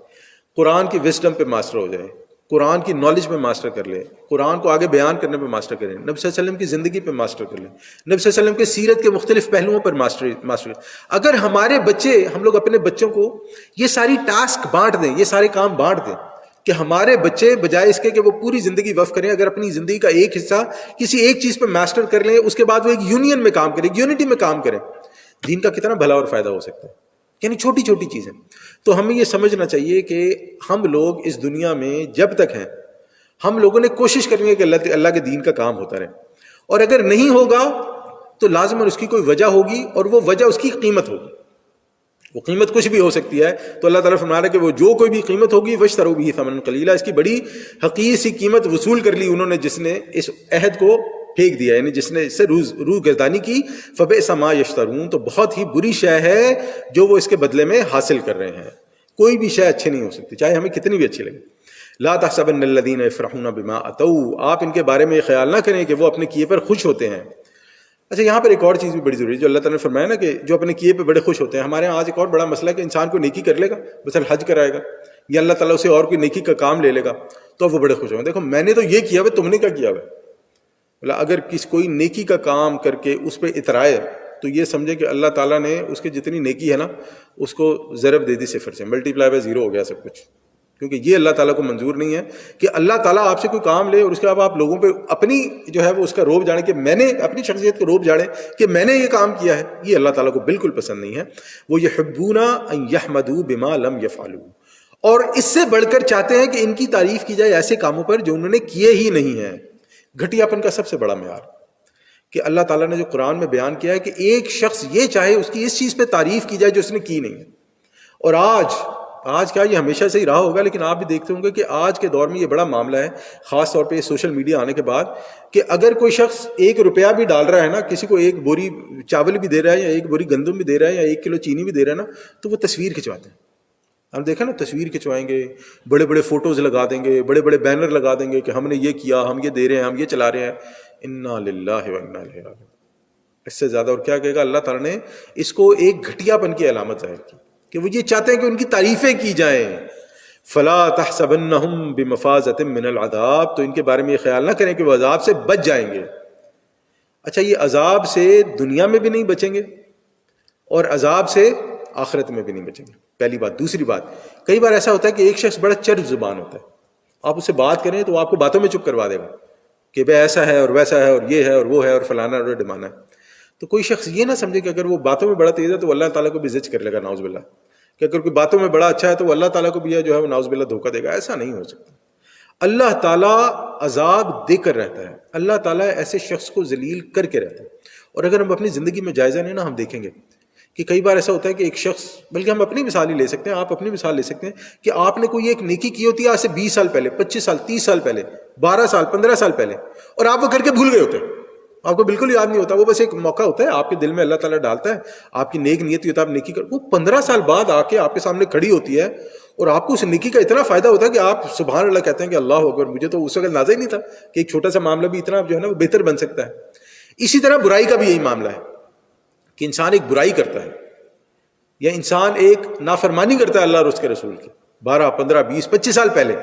قرآن کی وزڈم پہ ماسٹر ہو جائے, قرآن کی نالج پہ ماسٹر کر لے, قرآن کو آگے بیان کرنے پہ ماسٹر کریں, نبی صلی اللہ علیہ وسلم کی زندگی پہ ماسٹر کر لیں, نبی صلی اللہ علیہ وسلم کے سیرت کے مختلف پہلوؤں پر ماسٹر. اگر ہمارے بچے, ہم لوگ اپنے بچوں کو یہ ساری ٹاسک بانٹ دیں, یہ سارے کام بانٹ دیں کہ ہمارے بچے بجائے اس کے کہ وہ پوری زندگی وقف کریں, اگر اپنی زندگی کا ایک حصہ کسی ایک چیز پہ ماسٹر کر لیں, اس کے بعد وہ ایک یونین میں کام کریں, یونٹی میں کام کریں, دین کا کتنا بھلا اور فائدہ ہو سکتا ہے. یعنی چھوٹی چھوٹی چیزیں. تو ہمیں یہ سمجھنا چاہیے کہ ہم لوگ اس دنیا میں جب تک ہیں ہم لوگوں نے کوشش کرنی ہے کہ اللہ کے دین کا کام ہوتا رہے, اور اگر نہیں ہوگا تو لازماً اس کی کوئی وجہ ہوگی, اور وہ وجہ اس کی قیمت ہوگی. وہ قیمت کچھ بھی ہو سکتی ہے. تو اللہ تعالیٰ فرما رہا ہے کہ وہ جو کوئی بھی قیمت ہوگی واشتروا بہ ثمنا قلیلا, اس کی بڑی حقیر سی قیمت وصول کر لی انہوں نے جس نے اس عہد کو پھینک دیا, یعنی جس نے اس سے روح گردانی کی. فبئس ما یشترون, تو بہت ہی بری شے ہے جو وہ اس کے بدلے میں حاصل کر رہے ہیں. کوئی بھی شے اچھی نہیں ہو سکتی چاہے ہمیں کتنی بھی اچھی لگے. لا تحسبن الذین یفرحون بما اتوا, آپ ان کے بارے میں یہ خیال نہ کریں کہ وہ اپنے کیے پر خوش ہوتے ہیں. اچھا یہاں پر ایک اور چیز بھی بڑی ضروری ہے جو اللہ تعالیٰ نے فرمایا نا کہ جو اپنے کیے پہ بڑے خوش ہوتے ہیں. ہمارے یہاں آج ایک اور بڑا مسئلہ ہے کہ انسان کو نیکی کر لے گا, مثلا حج کرائے گا, یا اللہ تعالیٰ اسے اور کوئی نیکی کا کام لے لے گا تو وہ بڑے خوش ہوں گے. دیکھو میں نے تو یہ کیا تم نے کیا کیا ہے. اگر کوئی نیکی کا کام کر کے اس پہ اترائے تو یہ سمجھے کہ اللہ تعالیٰ نے اس کی جتنی نیکی ہے نا اس کو ضرب دے دی صفر سے, ملٹی پلائی بائی 0 ہو گیا سب کچھ. کیونکہ یہ اللہ تعالیٰ کو منظور نہیں ہے کہ اللہ تعالیٰ آپ سے کوئی کام لے اور اس کے بعد آپ لوگوں پہ اپنی جو ہے وہ اس کا روب جاڑیں کہ میں نے اپنی شخصیت کو روب جاڑیں کہ میں نے یہ کام کیا ہے. یہ اللہ تعالیٰ کو بالکل پسند نہیں ہے. وہ یحبون ان یحمدوا بما لم یفعلوا, اور اس سے بڑھ کر چاہتے ہیں کہ ان کی تعریف کی جائے ایسے کاموں پر جو انہوں نے کیے ہی نہیں ہیں. گھٹیا پن کا سب سے بڑا معیار کہ اللہ تعالیٰ نے جو قرآن میں بیان کیا ہے کہ ایک شخص یہ چاہے اس کی اس چیز پہ تعریف کی جائے جو اس نے کی نہیں ہے. اور آج کیا یہ ہمیشہ سے ہی رہا ہوگا, لیکن آپ بھی دیکھتے ہوں گے کہ آج کے دور میں یہ بڑا معاملہ ہے, خاص طور پہ سوشل میڈیا آنے کے بعد, کہ اگر کوئی شخص 1 روپیہ بھی ڈال رہا ہے نا, کسی کو 1 بوری چاول بھی دے رہا ہے یا 1 بوری گندم بھی دے رہا ہے یا 1 کلو چینی بھی دے رہا ہے نا, تو وہ تصویر کھنچواتے ہیں. ہم دیکھا نا, تصویر کھنچوائیں گے, بڑے بڑے فوٹوز لگا دیں گے, بڑے بڑے بینر لگا دیں گے کہ ہم نے یہ کیا, ہم یہ دے رہے ہیں, ہم یہ چلا رہے ہیں. انا للہ و انا الیہ راجعون. اس سے زیادہ اور کیا کہے گا. اللہ تعالیٰ نے اس کو ایک گھٹیا پن کی علامت ظاہر کی کہ وہ یہ چاہتے ہیں کہ ان کی تعریفیں کی جائیں. فلا تحسبنہم بمفازۃ من العذاب, تو ان کے بارے میں یہ خیال نہ کریں کہ وہ عذاب سے بچ جائیں گے. اچھا, یہ عذاب سے دنیا میں بھی نہیں بچیں گے اور عذاب سے آخرت میں بھی نہیں بچیں گے, پہلی بات. دوسری بات, کئی بار ایسا ہوتا ہے کہ ایک شخص بڑا چرب زبان ہوتا ہے, آپ اس سے بات کریں تو وہ آپ کو باتوں میں چپ کروا دے گا کہ بھائی ایسا ہے اور ویسا ہے اور یہ ہے اور وہ ہے اور فلانا اور ڈمانا ہے. تو کوئی شخص یہ نہ سمجھے کہ اگر وہ باتوں میں بڑا تیز ہے تو اللہ تعالیٰ کو بھی زج کر لے گا, نعوذ باللہ, کہ اگر کوئی باتوں میں بڑا اچھا ہے تو وہ اللہ تعالیٰ کو بھی جو ہے وہ نعوذ باللہ دھوکہ دے گا. ایسا نہیں ہو سکتا. اللہ تعالیٰ عذاب دے کر رہتا ہے, اللہ تعالیٰ ایسے شخص کو ذلیل کر کے رہتا ہے. اور اگر ہم اپنی زندگی میں جائزہ لیں نا, ہم دیکھیں گے کہ کئی بار ایسا ہوتا ہے کہ ایک شخص, بلکہ ہم اپنی مثال ہی لے سکتے ہیں, آپ اپنی مثال لے سکتے ہیں کہ آپ نے کوئی ایک نیکی کی ہوتی ہے آج سے 20 سال پہلے, 25 سال, 30 سال پہلے, 12 سال, 15 سال پہلے, اور آپ وہ کر کے بھول گئے ہوتے ہیں, آپ کو بالکل یاد نہیں ہوتا. وہ بس ایک موقع ہوتا ہے آپ کے دل میں, اللہ تعالیٰ ڈالتا ہے, آپ کی نیک نیت ہوتا ہے, آپ نیکی کر, وہ 15 سال بعد آ کے آپ کے سامنے کھڑی ہوتی ہے اور آپ کو اس نیکی کا اتنا فائدہ ہوتا ہے کہ آپ سبحان اللہ کہتے ہیں کہ اللہ اکبر, مجھے تو اس وقت اندازہ ہی نہیں تھا کہ ایک چھوٹا سا معاملہ بھی اتنا جو ہے نا وہ بہتر بن سکتا ہے. اسی طرح برائی کا بھی یہی معاملہ ہے کہ انسان ایک برائی کرتا ہے یا انسان ایک نافرمانی کرتا ہے اللہ اور اس کے رسول کی 12, 15, 20, 25 سال پہلے,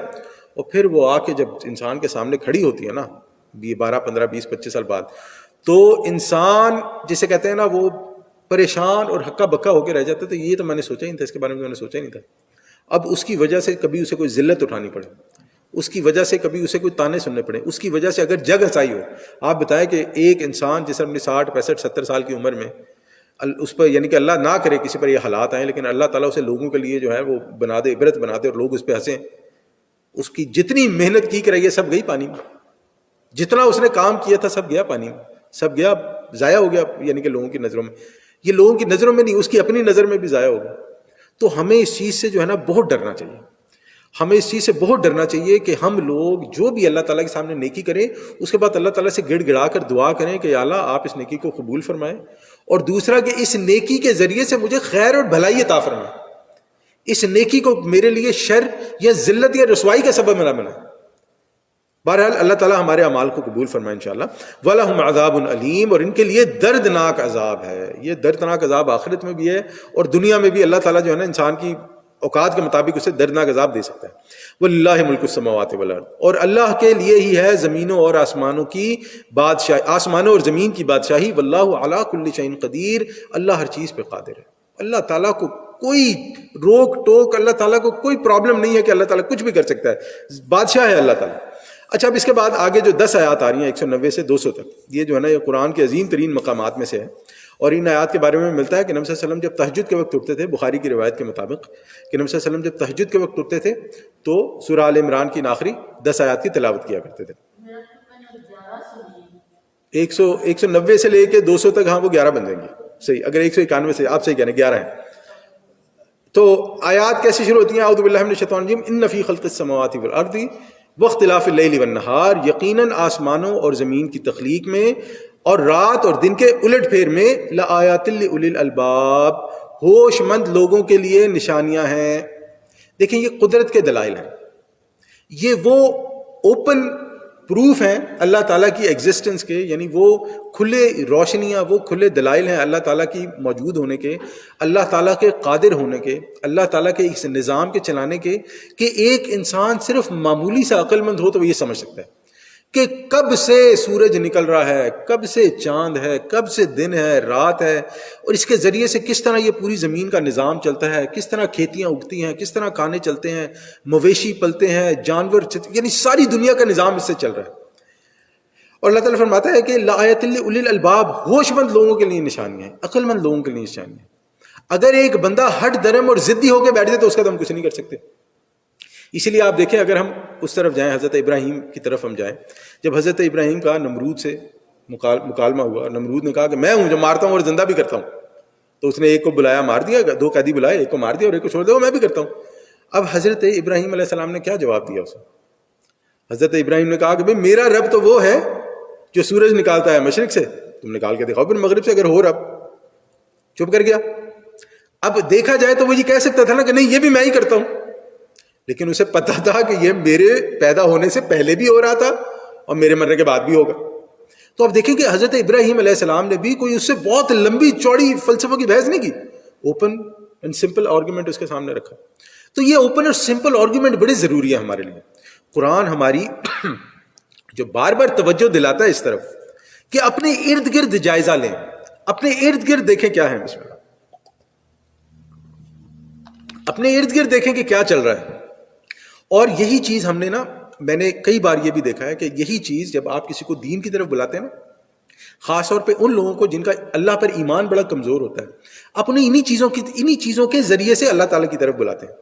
اور پھر وہ آ کے جب انسان کے سامنے کھڑی ہوتی ہے نا 12, 15, 20, 25 سال بعد, تو انسان جسے کہتے ہیں نا وہ پریشان اور ہکا بکا ہو کے رہ جاتا ہے. تو یہ تو میں نے سوچا ہی نہیں تھا, اس کے بارے میں نے سوچا ہی نہیں تھا. اب اس کی وجہ سے کبھی اسے کوئی ذلت اٹھانی پڑے, اس کی وجہ سے کبھی اسے کوئی تانے سننے پڑے, اس کی وجہ سے اگر جگ ہنسائی ہو. آپ بتائیں کہ ایک انسان جسے اپنی 60, 65, 70 سال کی عمر میں اس پر, یعنی کہ اللہ نہ کرے کسی پر یہ حالات آئیں, لیکن اللہ تعالیٰ اسے لوگوں کے لیے جو ہے وہ بنا دے, عبرت بنا دے اور لوگ اس پہ ہنسیں, اس کی جتنی محنت کی کرے یہ سب گئی پانی میں, جتنا اس نے کام کیا تھا سب گیا پانی میں, سب گیا, ضائع ہو گیا. یعنی کہ لوگوں کی نظروں میں, یہ لوگوں کی نظروں میں نہیں, اس کی اپنی نظر میں بھی ضائع ہو گیا. تو ہمیں اس چیز سے جو ہے نا بہت ڈرنا چاہیے, ہمیں اس چیز سے بہت ڈرنا چاہیے کہ ہم لوگ جو بھی اللہ تعالیٰ کے سامنے نیکی کریں اس کے بعد اللہ تعالیٰ سے گڑ گڑا کر دعا کریں کہ یا اللہ آپ اس نیکی کو قبول فرمائیں, اور دوسرا کہ اس نیکی کے ذریعے سے مجھے خیر اور بھلائی عطا فرمائیں, اس نیکی کو میرے لیے شر یا ذلت یا رسوائی کا سبب نہ بنائیں. بہرحال اللہ تعالیٰ ہمارے اعمال کو قبول فرمائے انشاءاللہ. وَلَهُمْ عَذَابٌ عَلِيمٌ, اور ان کے لیے دردناک عذاب ہے. یہ دردناک عذاب آخرت میں بھی ہے اور دنیا میں بھی. اللہ تعالیٰ جو ہے نا انسان کی اوقات کے مطابق اسے دردناک عذاب دے سکتا ہے. وَلِلَّهِ مُلْكُ السَّمَاوَاتِ وَالْأَرْضِ, اور اللہ کے لیے ہی ہے زمینوں اور آسمانوں کی بادشاہی, آسمانوں اور زمین کی بادشاہی. وَاللَّهُ عَلَىٰ كُلِّ شَيْءٍ قَدِيرٌ, اللہ ہر چیز پہ قادر ہے. اللہ تعالیٰ کو کوئی روک ٹوک, اللہ تعالیٰ کو کوئی پرابلم نہیں ہے کہ اللہ تعالیٰ کچھ بھی کر سکتا ہے, بادشاہ ہے اللہ تعالیٰ. اچھا, اب اس کے بعد آگے جو 10 آیات آ رہی ہیں 190 سے 200 تک, یہ جو ہے نا یہ قرآن کے عظیم ترین مقامات میں سے ہے. اور ان آیات کے بارے میں ملتا ہے کہ نبی صلی اللہ علیہ وسلم جب تہجد کے وقت اٹھتے تھے, بخاری کی روایت کے مطابق کہ نبی صلی اللہ علیہ وسلم جب تہجد کے وقت اٹھتے تھے تو سورہ آل عمران کی آخری 10 آیات کی تلاوت کیا کرتے تھے. 190 سے لے کے 200 تک, ہاں وہ 11 بن جائیں گی. صحیح, اگر 191 سے آپ صحیح کہہ رہے ہیں 11 ہیں. تو آیات کیسے شروع ہوتی ہیں؟ اعوذ باللہ من الشیطان الرجیم, ان فی خلق السماوات والارض واختلاف اللیل والنہار, یقیناً آسمانوں اور زمین کی تخلیق میں اور رات اور دن کے الٹ پھیر میں لآیات لأولی الالباب, ہوش مند لوگوں کے لیے نشانیاں ہیں. دیکھیں یہ قدرت کے دلائل ہیں, یہ وہ اوپن پروف ہیں اللہ تعالیٰ کی ایگزسٹنس کے، یعنی وہ کھلے روشنیاں، وہ کھلے دلائل ہیں اللہ تعالیٰ کی موجود ہونے کے، اللہ تعالیٰ کے قادر ہونے کے، اللہ تعالیٰ کے اس نظام کے چلانے کے، کہ ایک انسان صرف معمولی سا عقل مند ہو تو وہ یہ سمجھ سکتا ہے کہ کب سے سورج نکل رہا ہے، کب سے چاند ہے، کب سے دن ہے، رات ہے، اور اس کے ذریعے سے کس طرح یہ پوری زمین کا نظام چلتا ہے، کس طرح کھیتیاں اگتی ہیں، کس طرح کھانے چلتے ہیں، مویشی پلتے ہیں، جانور یعنی ساری دنیا کا نظام اس سے چل رہا ہے۔ اور اللہ تعالیٰ فرماتا ہے کہ لآیۃ لأولی الالباب، ہوش مند لوگوں کے لیے نشانیاں ہیں، عقل مند لوگوں کے لیے نشانیاں ہیں۔ اگر ایک بندہ ہٹ درم اور ضدی ہو کے بیٹھ جائے تو اس کا تو ہم کچھ نہیں کر سکتے۔ اسی لیے آپ دیکھیں، اگر ہم اس طرف جائیں، حضرت ابراہیم کی طرف ہم جائیں، جب حضرت ابراہیم کا نمرود سے مکالمہ ہوا، نمرود نے کہا کہ میں ہوں جو مارتا ہوں اور زندہ بھی کرتا ہوں، تو اس نے ایک کو بلایا مار دیا، دو قیدی بلائے، ایک کو مار دیا اور ایک کو چھوڑ دیا، میں بھی کرتا ہوں۔ اب حضرت ابراہیم علیہ السلام نے کیا جواب دیا اسے؟ حضرت ابراہیم نے کہا کہ بھئی میرا رب تو وہ ہے جو سورج نکالتا ہے مشرق سے، تم نکال کے دکھاؤ پھر مغرب سے، اگر ہو رب۔ چپ کر گیا۔ اب دیکھا جائے تو وہ یہ کہہ سکتا تھا نا کہ نہیں یہ بھی میں ہی کرتا ہوں، لیکن اسے پتا تھا کہ یہ میرے پیدا ہونے سے پہلے بھی ہو رہا تھا اور میرے مرنے کے بعد بھی ہوگا۔ تو اب دیکھیں کہ حضرت ابراہیم علیہ السلام نے بھی کوئی اس سے بہت لمبی چوڑی فلسفہ کی بحث نہیں کی، اوپن اینڈ سمپل آرگومنٹ اس کے سامنے رکھا۔ تو یہ اوپن اور سمپل آرگومنٹ بڑے ضروری ہے ہمارے لیے۔ قرآن ہماری جو بار بار توجہ دلاتا ہے اس طرف کہ اپنے ارد گرد جائزہ لیں، اپنے ارد گرد دیکھیں کیا ہے، بسم اللہ، اپنے ارد گرد دیکھیں کہ کیا چل رہا ہے۔ اور یہی چیز ہم نے میں نے کئی بار یہ بھی دیکھا ہے کہ یہی چیز جب آپ کسی کو دین کی طرف بلاتے ہیں نا، خاص طور پہ ان لوگوں کو جن کا اللہ پر ایمان بڑا کمزور ہوتا ہے، آپ انہیں انہی چیزوں کے ذریعے سے اللہ تعالیٰ کی طرف بلاتے ہیں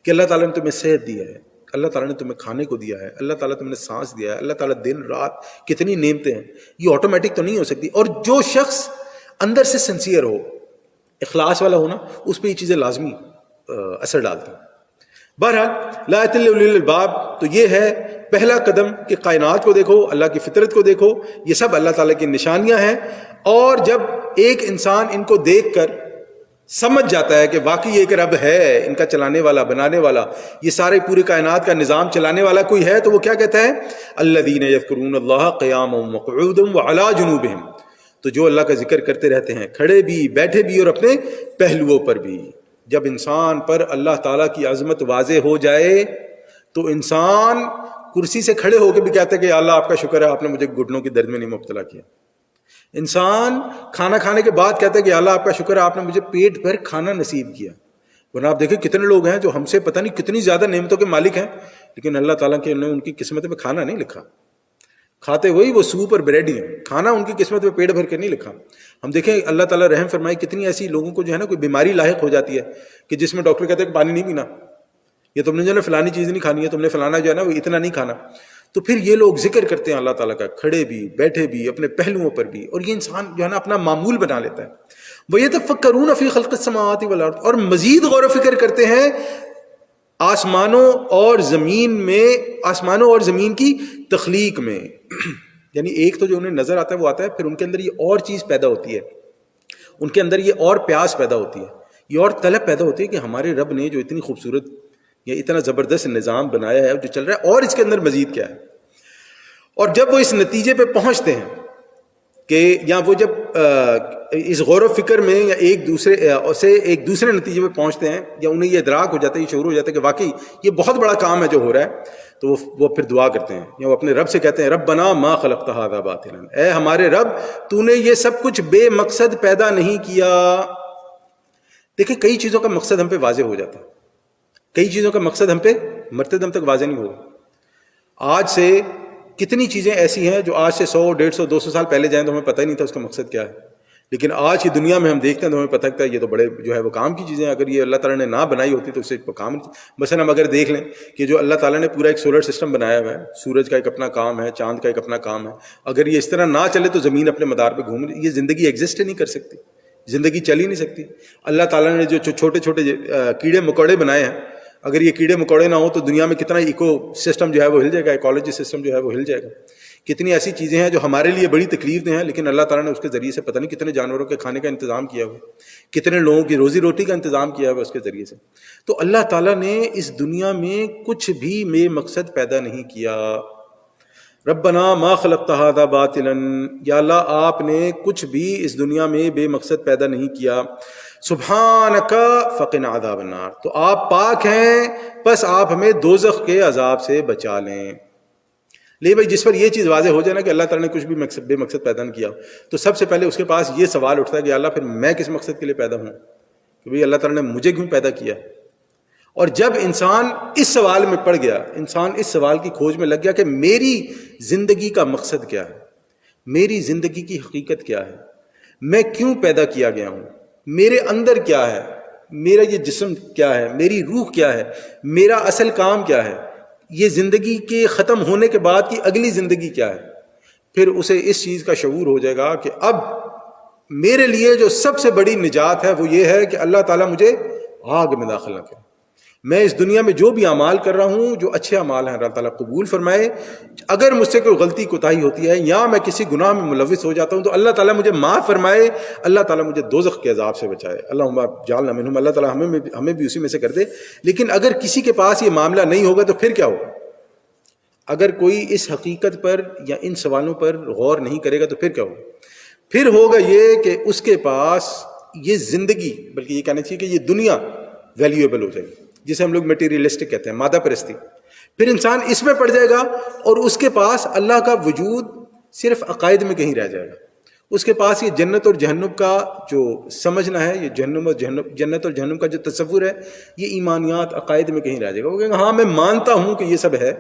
کہ اللہ تعالیٰ نے تمہیں صحت دی ہے، اللہ تعالیٰ نے تمہیں کھانے کو دیا ہے، اللہ تعالیٰ تمہیں سانس دیا ہے، اللہ تعالیٰ دن رات کتنی نعمتیں ہیں، یہ آٹومیٹک تو نہیں ہو سکتی۔ اور جو شخص اندر سے سنسیئر ہو، اخلاص والا ہو نا، اس پہ یہ چیزیں لازمی اثر ڈالتی ہیں۔ بہرحال لآیۃ لأولی الالباب تو یہ ہے پہلا قدم کہ کائنات کو دیکھو، اللہ کی فطرت کو دیکھو، یہ سب اللہ تعالیٰ کی نشانیاں ہیں۔ اور جب ایک انسان ان کو دیکھ کر سمجھ جاتا ہے کہ واقعی ایک رب ہے، ان کا چلانے والا، بنانے والا، یہ سارے پورے کائنات کا نظام چلانے والا کوئی ہے، تو وہ کیا کہتا ہے؟ الذین یذکرون اللہ قیاما وقعودا وعلی جنوبہم، تو جو اللہ کا ذکر کرتے رہتے ہیں کھڑے بھی، بیٹھے بھی اور اپنے پہلوؤں پر بھی۔ جب انسان پر اللہ تعالیٰ کی عظمت واضح ہو جائے تو انسان کرسی سے کھڑے ہو کے بھی کہتا ہے کہ یا اللہ آپ کا شکر ہے آپ نے مجھے گھٹنوں کی درد میں نہیں مبتلا کیا۔ انسان کھانا کھانے کے بعد کہتا ہے کہ یا اللہ آپ کا شکر ہے آپ نے مجھے پیٹ بھر کھانا نصیب کیا۔ ورنہ آپ دیکھیں کتنے لوگ ہیں جو ہم سے پتہ نہیں کتنی زیادہ نعمتوں کے مالک ہیں، لیکن اللہ تعالیٰ کے نے ان کی قسمت میں کھانا نہیں لکھا، کھاتے وہی وہ سوپ اور بریڈ ہی ہیں، کھانا ان کی قسمت میں پیٹ بھر کے نہیں لکھا۔ ہم دیکھیں اللہ تعالیٰ رحم فرمائے، کتنی ایسی لوگوں کو جو ہے نا کوئی بیماری لاحق ہو جاتی ہے کہ جس میں ڈاکٹر کہتے ہیں کہ پانی نہیں پینا، یا تم نے جو ہے نا فلانی چیز نہیں کھانی ہے، تم نے فلانا جو ہے نا وہ اتنا نہیں کھانا۔ تو پھر یہ لوگ ذکر کرتے ہیں اللہ تعالیٰ کا، کھڑے بھی، بیٹھے بھی، اپنے پہلوؤں پر بھی، اور یہ انسان جو ہے نا اپنا معمول بنا لیتا ہے۔ وَيَتَفَكَّرُونَ فِي خَلْقِ السَّمَاوَاتِ وَالْأَرْضِ، اور مزید غور و فکر کرتے ہیں آسمانوں اور زمین کی تخلیق میں۔ یعنی ایک تو جو انہیں نظر آتا ہے وہ آتا ہے، پھر ان کے اندر یہ اور چیز پیدا ہوتی ہے، ان کے اندر یہ اور پیاس پیدا ہوتی ہے، یہ اور طلب پیدا ہوتی ہے کہ ہمارے رب نے جو اتنی خوبصورت یا اتنا زبردست نظام بنایا ہے جو چل رہا ہے، اور اس کے اندر مزید کیا ہے۔ اور جب وہ اس نتیجے پہ پہنچتے ہیں کہ یا وہ جب اس غور و فکر میں یا ایک دوسرے نتیجے پہ پہنچتے ہیں، یا انہیں یہ ادراک ہو جاتا ہے، یہ شعور ہو جاتا ہے کہ واقعی یہ بہت بڑا کام ہے جو ہو رہا ہے، تو وہ پھر دعا کرتے ہیں یا وہ اپنے رب سے کہتے ہیں ربنا ما خلقت ھذا باطلا، اے ہمارے رب تو نے یہ سب کچھ بے مقصد پیدا نہیں کیا۔ دیکھیں کئی چیزوں کا مقصد ہم پہ واضح ہو جاتا ہے، کئی چیزوں کا مقصد ہم پہ مرتے دم تک واضح نہیں ہوگا۔ آج سے کتنی چیزیں ایسی ہیں جو آج سے 100 150 200 سال پہلے جائیں تو ہمیں پتہ ہی نہیں تھا اس کا مقصد کیا ہے، لیکن آج کی دنیا میں ہم دیکھتے ہیں تو ہمیں پتہ لگتا ہے یہ تو بڑے جو ہے وہ کام کی چیزیں ہیں، اگر یہ اللہ تعالیٰ نے نہ بنائی ہوتی تو اسے کام نہیں۔ مثلا ہم اگر دیکھ لیں کہ جو اللہ تعالیٰ نے پورا ایک سولر سسٹم بنایا ہوا ہے، سورج کا ایک اپنا کام ہے، چاند کا ایک اپنا کام ہے، اگر یہ اس طرح نہ چلے تو زمین اپنے مدار پہ گھوم رہی، یہ زندگی ایگزسٹ ہی نہیں کر سکتی، زندگی چل ہی نہیں سکتی۔ اللہ تعالیٰ نے جو چھوٹے چھوٹے کیڑے مکوڑے بنائے ہیں، اگر یہ کیڑے مکوڑے نہ ہوں تو دنیا میں کتنا ایکو سسٹم جو ہے وہ ہل جائے گا، ایکالوجی سسٹم جو ہے وہ ہل جائے گا۔ کتنی ایسی چیزیں ہیں جو ہمارے لیے بڑی تکلیف دہ ہیں، لیکن اللہ تعالیٰ نے اس کے ذریعے سے پتہ نہیں کتنے جانوروں کے کھانے کا انتظام کیا ہوا، کتنے لوگوں کی روزی روٹی کا انتظام کیا ہوا اس کے ذریعے سے۔ تو اللہ تعالیٰ نے اس دنیا میں کچھ بھی بے مقصد پیدا نہیں کیا۔ ربنا ما خلقت هذا باطلا، یا اللہ آپ نے کچھ بھی اس دنیا میں بے مقصد پیدا نہیں کیا. سبحانک فقنا عذاب النار، تو آپ پاک ہیں پس آپ ہمیں دوزخ کے عذاب سے بچا لیں. لے بھائی، جس پر یہ چیز واضح ہو جائے نا کہ اللہ تعالیٰ نے کچھ بھی بے مقصد پیدا نہیں کیا، تو سب سے پہلے اس کے پاس یہ سوال اٹھتا ہے کہ اللہ پھر میں کس مقصد کے لیے پیدا ہوں، کہ بھئی اللہ تعالیٰ نے مجھے کیوں پیدا کیا. اور جب انسان اس سوال میں پڑ گیا، انسان اس سوال کی کھوج میں لگ گیا کہ میری زندگی کا مقصد کیا ہے، میری زندگی کی حقیقت کیا ہے، میں کیوں پیدا کیا گیا ہوں، میرے اندر کیا ہے، میرا یہ جسم کیا ہے، میری روح کیا ہے، میرا اصل کام کیا ہے، یہ زندگی کے ختم ہونے کے بعد کی اگلی زندگی کیا ہے، پھر اسے اس چیز کا شعور ہو جائے گا کہ اب میرے لیے جو سب سے بڑی نجات ہے وہ یہ ہے کہ اللہ تعالیٰ مجھے آگ میں داخل نہ کرے. میں اس دنیا میں جو بھی اعمال کر رہا ہوں، جو اچھے اعمال ہیں، اللہ تعالیٰ قبول فرمائے. اگر مجھ سے کوئی غلطی کوتاہی ہوتی ہے یا میں کسی گناہ میں ملوث ہو جاتا ہوں تو اللہ تعالیٰ مجھے معاف فرمائے، اللہ تعالیٰ مجھے دوزخ کے عذاب سے بچائے. اللہم جعلنا منہم، اللہ تعالیٰ ہمیں بھی اسی میں سے کر دے. لیکن اگر کسی کے پاس یہ معاملہ نہیں ہوگا تو پھر کیا ہوگا؟ اگر کوئی اس حقیقت پر یا ان سوالوں پر غور نہیں کرے گا تو پھر کیا ہوگا؟ پھر ہوگا یہ کہ اس کے پاس یہ زندگی، بلکہ یہ کہنا چاہیے کہ یہ دنیا ویلیویبل ہو جائے گی، جسے ہم لوگ میٹیریلسٹک کہتے ہیں، مادہ پرستی. پھر انسان اس میں پڑ جائے گا اور اس کے پاس اللہ کا وجود صرف عقائد میں کہیں رہ جائے گا. اس کے پاس یہ جنت اور جہنم کا جو سمجھنا ہے، یہ جنت اور جہنم کا جو تصور ہے، یہ ایمانیات عقائد میں کہیں رہ جائے گا. وہ کہے گا ہاں میں مانتا ہوں کہ یہ سب ہے،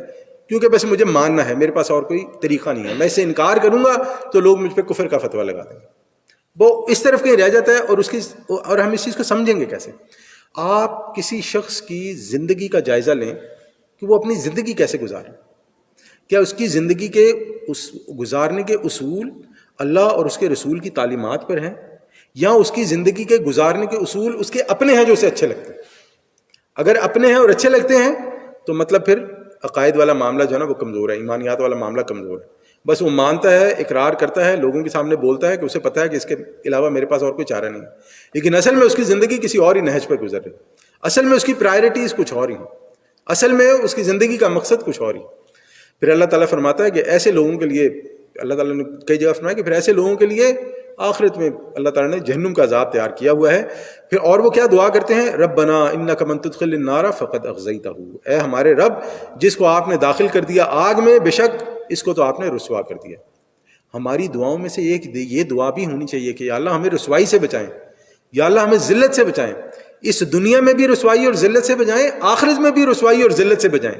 کیونکہ بس مجھے ماننا ہے، میرے پاس اور کوئی طریقہ نہیں ہے. میں اس سے انکار کروں گا تو لوگ مجھ پہ کفر کا فتویٰ لگا دیں گے. وہ اس طرف کہیں رہ جاتا ہے. اور ہم اس چیز کو سمجھیں گے کیسے؟ آپ کسی شخص کی زندگی کا جائزہ لیں کہ وہ اپنی زندگی کیسے گزارے. کیا اس کی زندگی کے گزارنے کے اصول اللہ اور اس کے رسول کی تعلیمات پر ہیں، یا اس کی زندگی کے گزارنے کے اصول اس کے اپنے ہیں جو اسے اچھے لگتے ہیں؟ اگر اپنے ہیں اور اچھے لگتے ہیں تو مطلب پھر عقائد والا معاملہ جو ہے نا وہ کمزور ہے، ایمانیات والا معاملہ کمزور ہے. بس وہ مانتا ہے، اقرار کرتا ہے، لوگوں کے سامنے بولتا ہے کہ اسے پتہ ہے کہ اس کے علاوہ میرے پاس اور کوئی چارہ نہیں ہے، لیکن اصل میں اس کی زندگی کسی اور ہی نہج پر گزر رہی، اصل میں اس کی پرائرٹیز کچھ اور ہی ہیں، اصل میں اس کی زندگی کا مقصد کچھ اور ہی. پھر اللہ تعالیٰ فرماتا ہے کہ ایسے لوگوں کے لیے، اللہ تعالیٰ نے کئی جگہ فرمایا کہ پھر ایسے لوگوں کے لیے آخرت میں اللہ تعالیٰ نے جہنم کا عذاب تیار کیا ہوا ہے. پھر اور وہ کیا دعا کرتے ہیں؟ ربنا انک من تدخل النار فقد اخزیتہ، اے ہمارے رب جس کو آپ نے داخل کر دیا آگ میں، بے شک اس کو تو آپ نے رسوا کر دیا. ہماری دعاؤں میں سے یہ دعا بھی ہونی چاہیے کہ یا اللہ ہمیں رسوائی سے بچائیں، یا اللہ ہمیں ذلت سے بچائیں. اس دنیا میں بھی رسوائی اور ذلت سے بچائیں، آخرت میں بھی رسوائی اور ذلت سے بچائیں.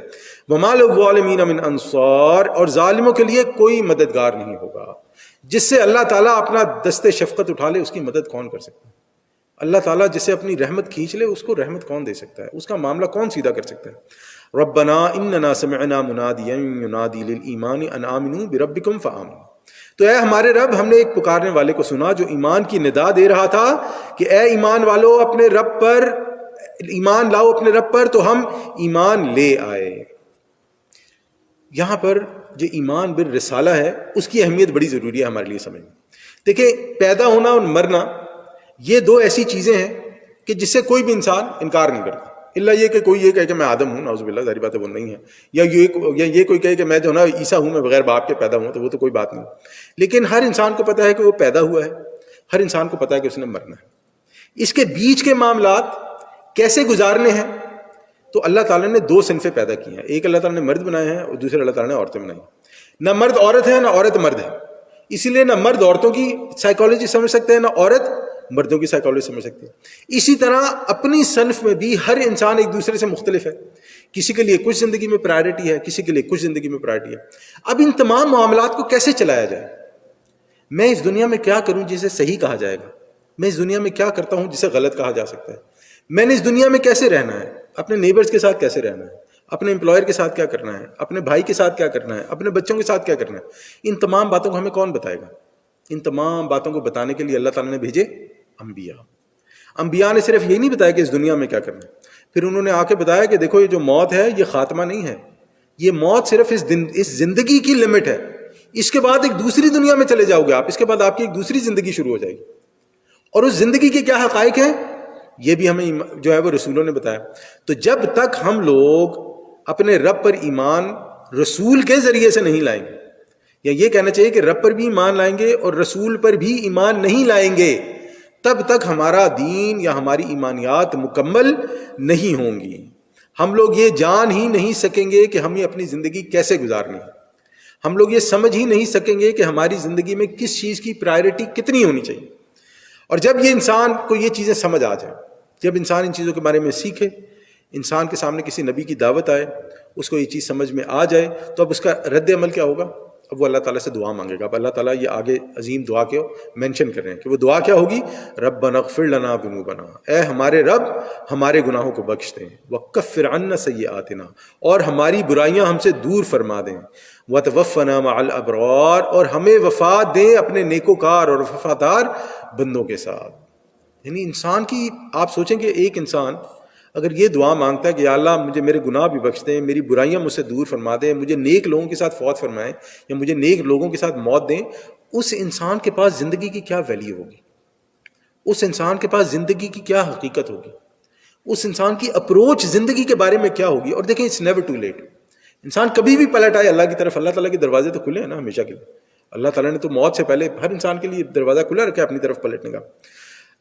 وما للظالمین من انصار، اور ظالموں کے لیے کوئی مددگار نہیں ہوگا. جس سے اللہ تعالیٰ اپنا دست شفقت اٹھا لے اس کی مدد کون کر سکتا ہے؟ اللہ تعالیٰ جسے اپنی رحمت کھینچ لے اس کو رحمت کون دے سکتا ہے؟ اس کا معاملہ کون سیدھا کر سکتا ہے؟ ربنا اننا سمعنا منادیا ینادی للایمان ان آمنوا بربکم فآمنوا، تو اے ہمارے رب ہم نے ایک پکارنے والے کو سنا جو ایمان کی ندا دے رہا تھا کہ اے ایمان والو اپنے رب پر ایمان لاؤ، اپنے رب پر، تو ہم ایمان لے آئے. یہاں پر جو ایمان بالرسالہ ہے اس کی اہمیت بڑی ضروری ہے ہمارے لیے سمجھنا. دیکھیں، پیدا ہونا اور مرنا یہ دو ایسی چیزیں ہیں کہ جس سے کوئی بھی انسان انکار نہیں کرتا، الا یہ کہ کوئی یہ کہے کہ میں آدم ہوں، نعوذ باللہ، ظاہری بات ہے وہ نہیں ہے، یا یہ کوئی کہے کہ میں جو نا عیسیٰ ہوں، میں بغیر باپ کے پیدا ہوں، تو وہ تو کوئی بات نہیں. لیکن ہر انسان کو پتہ ہے کہ وہ پیدا ہوا ہے، ہر انسان کو پتہ ہے کہ اس نے مرنا ہے. اس کے بیچ کے معاملات کیسے گزارنے ہیں؟ تو اللہ تعالیٰ نے دو صنفیں پیدا کی ہیں. ایک اللہ تعالیٰ نے مرد بنائے ہیں اور دوسرے اللہ تعالیٰ نے عورتیں بنائی. نہ مرد عورت ہے نہ عورت مرد ہے، اسی لیے نہ مرد عورتوں کی سائیکالوجی سمجھ سکتے ہیں نہ عورت مردوں کی سائیکالوجی سمجھ سکتے ہیں. اسی طرح اپنی صنف میں بھی ہر انسان ایک دوسرے سے مختلف ہے. کسی کے لیے کچھ زندگی میں پرائرٹی ہے، کسی کے لیے کچھ زندگی میں پرائرٹی ہے. اب ان تمام معاملات کو کیسے چلایا جائے؟ میں اس دنیا میں کیا کروں جسے صحیح کہا جائے گا؟ میں اس دنیا میں کیا کرتا ہوں جسے غلط کہا جا سکتا ہے؟ میں نے اس دنیا میں کیسے رہنا ہے؟ اپنے نیبرز کے ساتھ کیسے رہنا ہے؟ اپنے امپلائر کے ساتھ کیا کرنا ہے؟ اپنے بھائی کے ساتھ کیا کرنا ہے؟ اپنے بچوں کے ساتھ کیا کرنا ہے؟ ان تمام باتوں کو ہمیں کون بتائے گا؟ ان تمام باتوں کو بتانے کے لیے اللہ تعالیٰ نے بھیجے انبیاء. انبیاء نے صرف یہ نہیں بتایا کہ اس دنیا میں کیا کرنا ہے، پھر انہوں نے آ کے بتایا کہ دیکھو یہ جو موت ہے یہ خاتمہ نہیں ہے، یہ موت صرف اس زندگی کی لمٹ ہے. اس کے بعد ایک دوسری دنیا میں چلے جاؤ گے آپ، اس کے بعد آپ کی ایک دوسری زندگی شروع ہو جائے گی. اور اس زندگی کے کیا حقائق ہیں یہ بھی ہمیں جو ہے وہ رسولوں نے بتایا. تو جب تک ہم لوگ اپنے رب پر ایمان رسول کے ذریعے سے نہیں لائیں گے، یا یہ کہنا چاہیے کہ رب پر بھی ایمان لائیں گے اور رسول پر بھی ایمان نہیں لائیں گے تب تک ہمارا دین یا ہماری ایمانیات مکمل نہیں ہوں گی. ہم لوگ یہ جان ہی نہیں سکیں گے کہ ہمیں اپنی زندگی کیسے گزارنی ہے. ہم لوگ یہ سمجھ ہی نہیں سکیں گے کہ ہماری زندگی میں کس چیز کی پرائرٹی کتنی ہونی چاہیے. اور جب یہ انسان کو یہ چیزیں سمجھ آ جائیں، جب انسان ان چیزوں کے بارے میں سیکھے، انسان کے سامنے کسی نبی کی دعوت آئے، اس کو یہ چیز سمجھ میں آ جائے، تو اب اس کا رد عمل کیا ہوگا؟ اب وہ اللہ تعالیٰ سے دعا مانگے گا. اب اللہ تعالیٰ یہ آگے عظیم دعا کے مینشن کر رہے ہیں کہ وہ دعا کیا ہوگی؟ ربنا اغفر لنا ذنوبنا، اے ہمارے رب ہمارے گناہوں کو بخش دیں، وکفر عنا سیئاتنا، اور ہماری برائیاں ہم سے دور فرما دیں، وتوفنا مع الابرار، اور ہمیں وفات دیں اپنے نیکوکار اور وفادار بندوں کے ساتھ. یعنی انسان کی، آپ سوچیں کہ ایک انسان اگر یہ دعا مانگتا ہے کہ یا اللہ مجھے میرے گناہ بھی بخش دیں، میری برائیاں مجھ سے دور فرما دیں، مجھے نیک لوگوں کے ساتھ فوت فرمائیں یا مجھے نیک لوگوں کے ساتھ موت دیں، اس انسان کے پاس زندگی کی کیا ویلیو ہوگی؟ اس انسان کے پاس زندگی کی کیا حقیقت ہوگی؟ اس انسان کی اپروچ زندگی کے بارے میں کیا ہوگی؟ اور دیکھیں اٹس نیور ٹو لیٹ. انسان کبھی بھی پلٹ آئے اللہ کی طرف، اللہ تعالیٰ کے دروازے تو کھلے ہیں نا ہمیشہ کے لیے. اللہ تعالیٰ نے تو موت سے پہلے ہر انسان کے لیے دروازہ کھلا رکھا ہے اپنی طرف پلٹنے کا.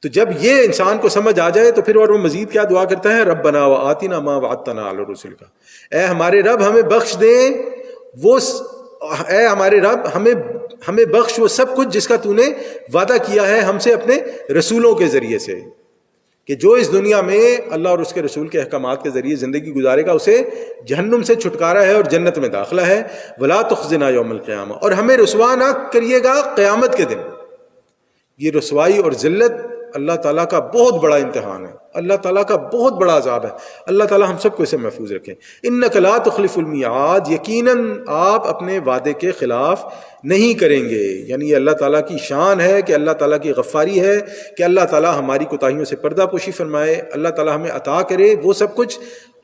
تو جب یہ انسان کو سمجھ آ جائے تو پھر اور وہ مزید کیا دعا کرتا ہے؟ ربنا وآتنا ما وعدتنا علی الرسل کا، اے ہمارے رب ہمیں بخش دیں وہ، اے ہمارے رب ہمیں بخش وہ سب کچھ جس کا تو نے وعدہ کیا ہے ہم سے اپنے رسولوں کے ذریعے سے، کہ جو اس دنیا میں اللہ اور اس کے رسول کے احکامات کے ذریعے زندگی گزارے گا اسے جہنم سے چھٹکارا ہے اور جنت میں داخلہ ہے. ولا تخزنا یوم القیامہ، اور ہمیں رسوا نہ کریے گا قیامت کے دن. یہ رسوائی اور ذلت اللہ تعالیٰ کا بہت بڑا امتحان ہے، اللہ تعالیٰ کا بہت بڑا عذاب ہے. اللہ تعالیٰ ہم سب کو اسے محفوظ رکھیں. انک لا تخلف المیعاد، یقیناً آپ اپنے وعدے کے خلاف نہیں کریں گے. یعنی یہ اللہ تعالیٰ کی شان ہے کہ اللہ تعالیٰ کی غفاری ہے کہ اللہ تعالیٰ ہماری کوتاہیوں سے پردہ پوشی فرمائے، اللہ تعالیٰ ہمیں عطا کرے وہ سب کچھ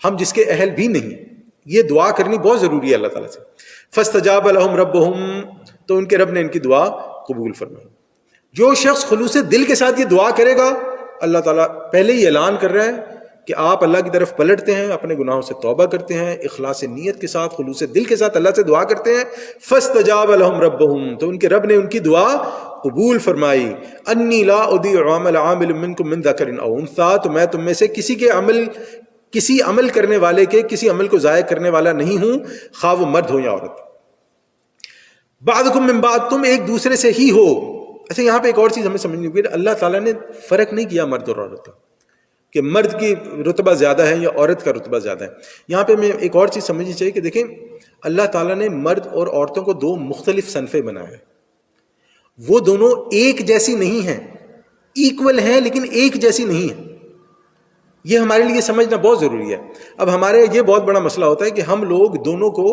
ہم جس کے اہل بھی نہیں. یہ دعا کرنی بہت ضروری ہے اللہ تعالیٰ سے. فاستجاب لهم ربهم، تو ان کے رب نے ان کی دعا قبول فرمائی. جو شخص خلوص دل کے ساتھ یہ دعا کرے گا، اللہ تعالیٰ پہلے ہی اعلان کر رہا ہے کہ آپ اللہ کی طرف پلٹتے ہیں، اپنے گناہوں سے توبہ کرتے ہیں، اخلاص نیت کے ساتھ، خلوص دل کے ساتھ اللہ سے دعا کرتے ہیں. فاستجاب لهم ربهم، تو ان کے رب نے ان کی دعا قبول فرمائی. انی لا اضیع عمل عامل منکم من ذکر او انثی، تو میں تم میں سے کسی عمل کرنے والے کے کسی عمل کو ضائع کرنے والا نہیں ہوں، خواہ وہ مرد ہو یا عورت. بعضکم من بعض، تم ایک دوسرے سے ہی ہو. اچھا یہاں پہ ایک اور چیز ہمیں سمجھنی ہوگی، اللہ تعالیٰ نے فرق نہیں کیا مرد اور عورت کا کہ مرد کی رتبہ زیادہ ہے یا عورت کا رتبہ زیادہ ہے. یہاں پہ میں ایک اور چیز سمجھنی چاہیے کہ دیکھیں اللہ تعالیٰ نے مرد اور عورتوں کو دو مختلف صنفیں بنایا ہے. وہ دونوں ایک جیسی نہیں ہیں، ایکول ہیں لیکن ایک جیسی نہیں ہیں. یہ ہمارے لیے سمجھنا بہت ضروری ہے. اب ہمارے یہ بہت بڑا مسئلہ ہوتا ہے کہ ہم لوگ دونوں کو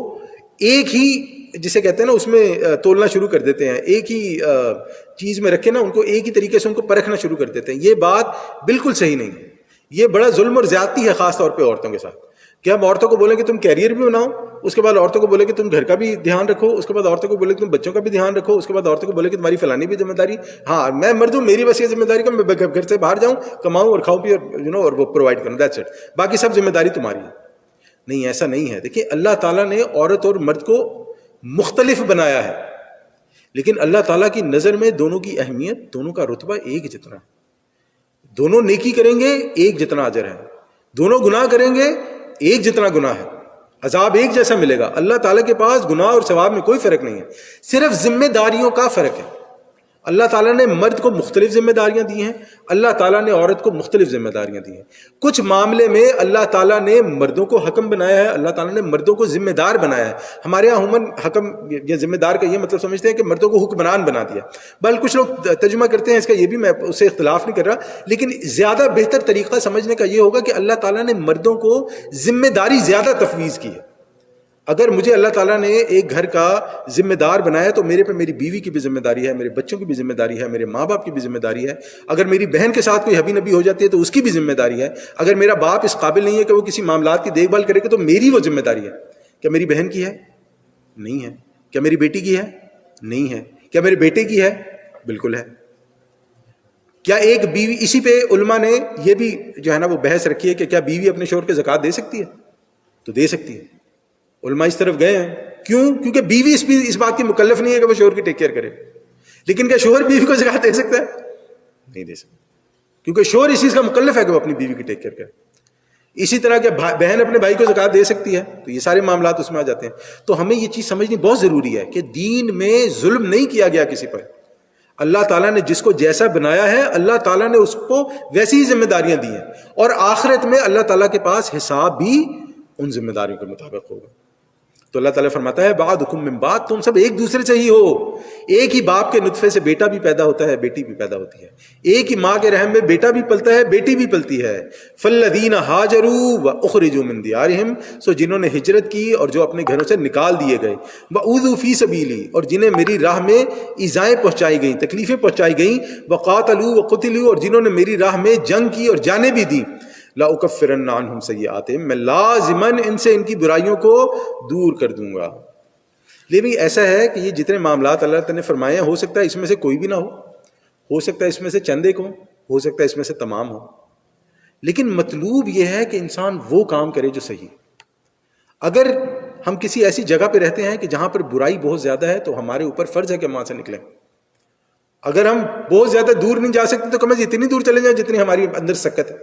ایک ہی، جسے کہتے ہیں نا، اس میں تولنا شروع کر دیتے ہیں، ایک ہی چیز میں رکھے نا ان کو، ایک ہی طریقے سے ان کو پرکھنا شروع کر دیتے ہیں. یہ بات بالکل صحیح نہیں ہے. یہ بڑا ظلم اور زیادتی ہے خاص طور پہ عورتوں کے ساتھ، کہ ہم عورتوں کو بولیں کہ تم کیریئر بھی بناؤ، اس کے بعد عورتوں کو بولے کہ تم گھر کا بھی دھیان رکھو، اس کے بعد عورتوں کو بولے کہ تم بچوں کا بھی دھیان رکھو، اس کے بعد عورتوں کو بولے کہ تمہاری فلانی بھی ذمہ داری. ہاں میں مرد ہوں، میری بس یہ ذمہ داری کہ میں گھر سے باہر جاؤں، کماؤں اور کھاؤں پیوں اور وہ پرووائڈ کروں، دیٹس اٹ، باقی سب ذمہ داری تمہاری ہے. نہیں، ایسا نہیں ہے. دیکھیں اللہ تعالیٰ نے عورت اور مرد کو مختلف بنایا ہے، لیکن اللہ تعالیٰ کی نظر میں دونوں کی اہمیت، دونوں کا رتبہ ایک جتنا ہے. دونوں نیکی کریں گے ایک جتنا اجر ہے، دونوں گناہ کریں گے ایک جتنا گناہ ہے، عذاب ایک جیسا ملے گا. اللہ تعالیٰ کے پاس گناہ اور ثواب میں کوئی فرق نہیں ہے، صرف ذمہ داریوں کا فرق ہے. اللہ تعالیٰ نے مرد کو مختلف ذمہ داریاں دی ہیں، اللہ تعالیٰ نے عورت کو مختلف ذمہ داریاں دی ہیں. کچھ معاملے میں اللہ تعالیٰ نے مردوں کو حکم بنایا ہے، اللہ تعالیٰ نے مردوں کو ذمہ دار بنایا ہے. ہمارے یہاں عموماً حکم یا ذمہ دار کا یہ مطلب سمجھتے ہیں کہ مردوں کو حکمران بنا دیا، بل کچھ لوگ ترجمہ کرتے ہیں اس کا، یہ بھی میں اس سے اختلاف نہیں کر رہا، لیکن زیادہ بہتر طریقہ سمجھنے کا یہ ہوگا کہ اللہ تعالیٰ نے مردوں کو ذمہ داری زیادہ تفویض کی ہے. اگر مجھے اللہ تعالیٰ نے ایک گھر کا ذمہ دار بنایا تو میرے پہ میری بیوی کی بھی ذمہ داری ہے، میرے بچوں کی بھی ذمہ داری ہے، میرے ماں باپ کی بھی ذمہ داری ہے. اگر میری بہن کے ساتھ کوئی حبی نبی ہو جاتی ہے تو اس کی بھی ذمہ داری ہے. اگر میرا باپ اس قابل نہیں ہے کہ وہ کسی معاملات کی دیکھ بھال کرے گا تو میری وہ ذمہ داری ہے. کیا میری بہن کی ہے؟ نہیں ہے. کیا میری بیٹی کی ہے؟ نہیں ہے. کیا میرے بیٹے کی ہے؟ بالکل ہے. کیا ایک بیوی، اسی پہ علماء نے یہ بھی جو ہے نا وہ بحث رکھی ہے کہ کیا بیوی اپنے شوہر کے زکوٰۃ دے سکتی ہے؟ تو دے سکتی ہے. علماء اس طرف گئے ہیں کیوں؟ کیونکہ بیوی اس بات کی مکلف نہیں ہے کہ وہ شوہر کی ٹیک کیئر کرے. لیکن کیا شوہر بیوی کو زکوٰۃ دے سکتا ہے؟ نہیں دے سکتا، کیونکہ شوہر اس چیز کا مکلف ہے کہ وہ اپنی بیوی کی ٹیک کیئر کرے. اسی طرح کہ بہن اپنے بھائی کو زکوٰۃ دے سکتی ہے، تو یہ سارے معاملات اس میں آ جاتے ہیں. تو ہمیں یہ چیز سمجھنی بہت ضروری ہے کہ دین میں ظلم نہیں کیا گیا کسی پر. اللہ تعالیٰ نے جس کو جیسا بنایا ہے اللہ تعالیٰ نے اس کو ویسی ہی ذمہ داریاں دی ہیں، اور آخرت میں اللہ تعالیٰ کے پاس حساب بھی ان ذمہ داریوں کے مطابق ہوگا. تو اللہ تعالیٰ فرماتا ہے بعضکم من بعض، تم سب ایک دوسرے سے ہی ہو. ایک ہی باپ کے نطفے سے بیٹا بھی پیدا ہوتا ہے، بیٹی بھی پیدا ہوتی ہے. ایک ہی ماں کے رحم میں بیٹا بھی پلتا ہے، بیٹی بھی پلتی ہے. فالذین ہاجروا واخرجوا من دیارہم، سو جنہوں نے ہجرت کی اور جو اپنے گھروں سے نکال دیے گئے. واوذوا فی سبیلی، اور جنہیں میری راہ میں ایذائیں پہنچائی گئیں، تکلیفیں پہنچائی گئیں. وقاتلوا وقتلوا، اور جنہوں نے میری راہ میں جنگ کی اور جانیں بھی دی. لأکفرن عنہم سیئاتہم، میں لازماً ان سے ان کی برائیوں کو دور کر دوں گا. لیکن ایسا ہے کہ یہ جتنے معاملات اللہ تعالیٰ نے فرمائے ہیں، ہو سکتا ہے اس میں سے کوئی بھی نہ ہو سکتا ہے اس میں سے چند ایک ہو سکتا ہے اس میں سے تمام ہو. لیکن مطلوب یہ ہے کہ انسان وہ کام کرے جو صحیح. اگر ہم کسی ایسی جگہ پہ رہتے ہیں کہ جہاں پر برائی بہت زیادہ ہے تو ہمارے اوپر فرض ہے کہ ہم وہاں سے نکلیں. اگر ہم بہت زیادہ دور نہیں جا سکتے تو کم از کم اتنی دور چلے جائیں جتنی ہماری اندر سکت ہے.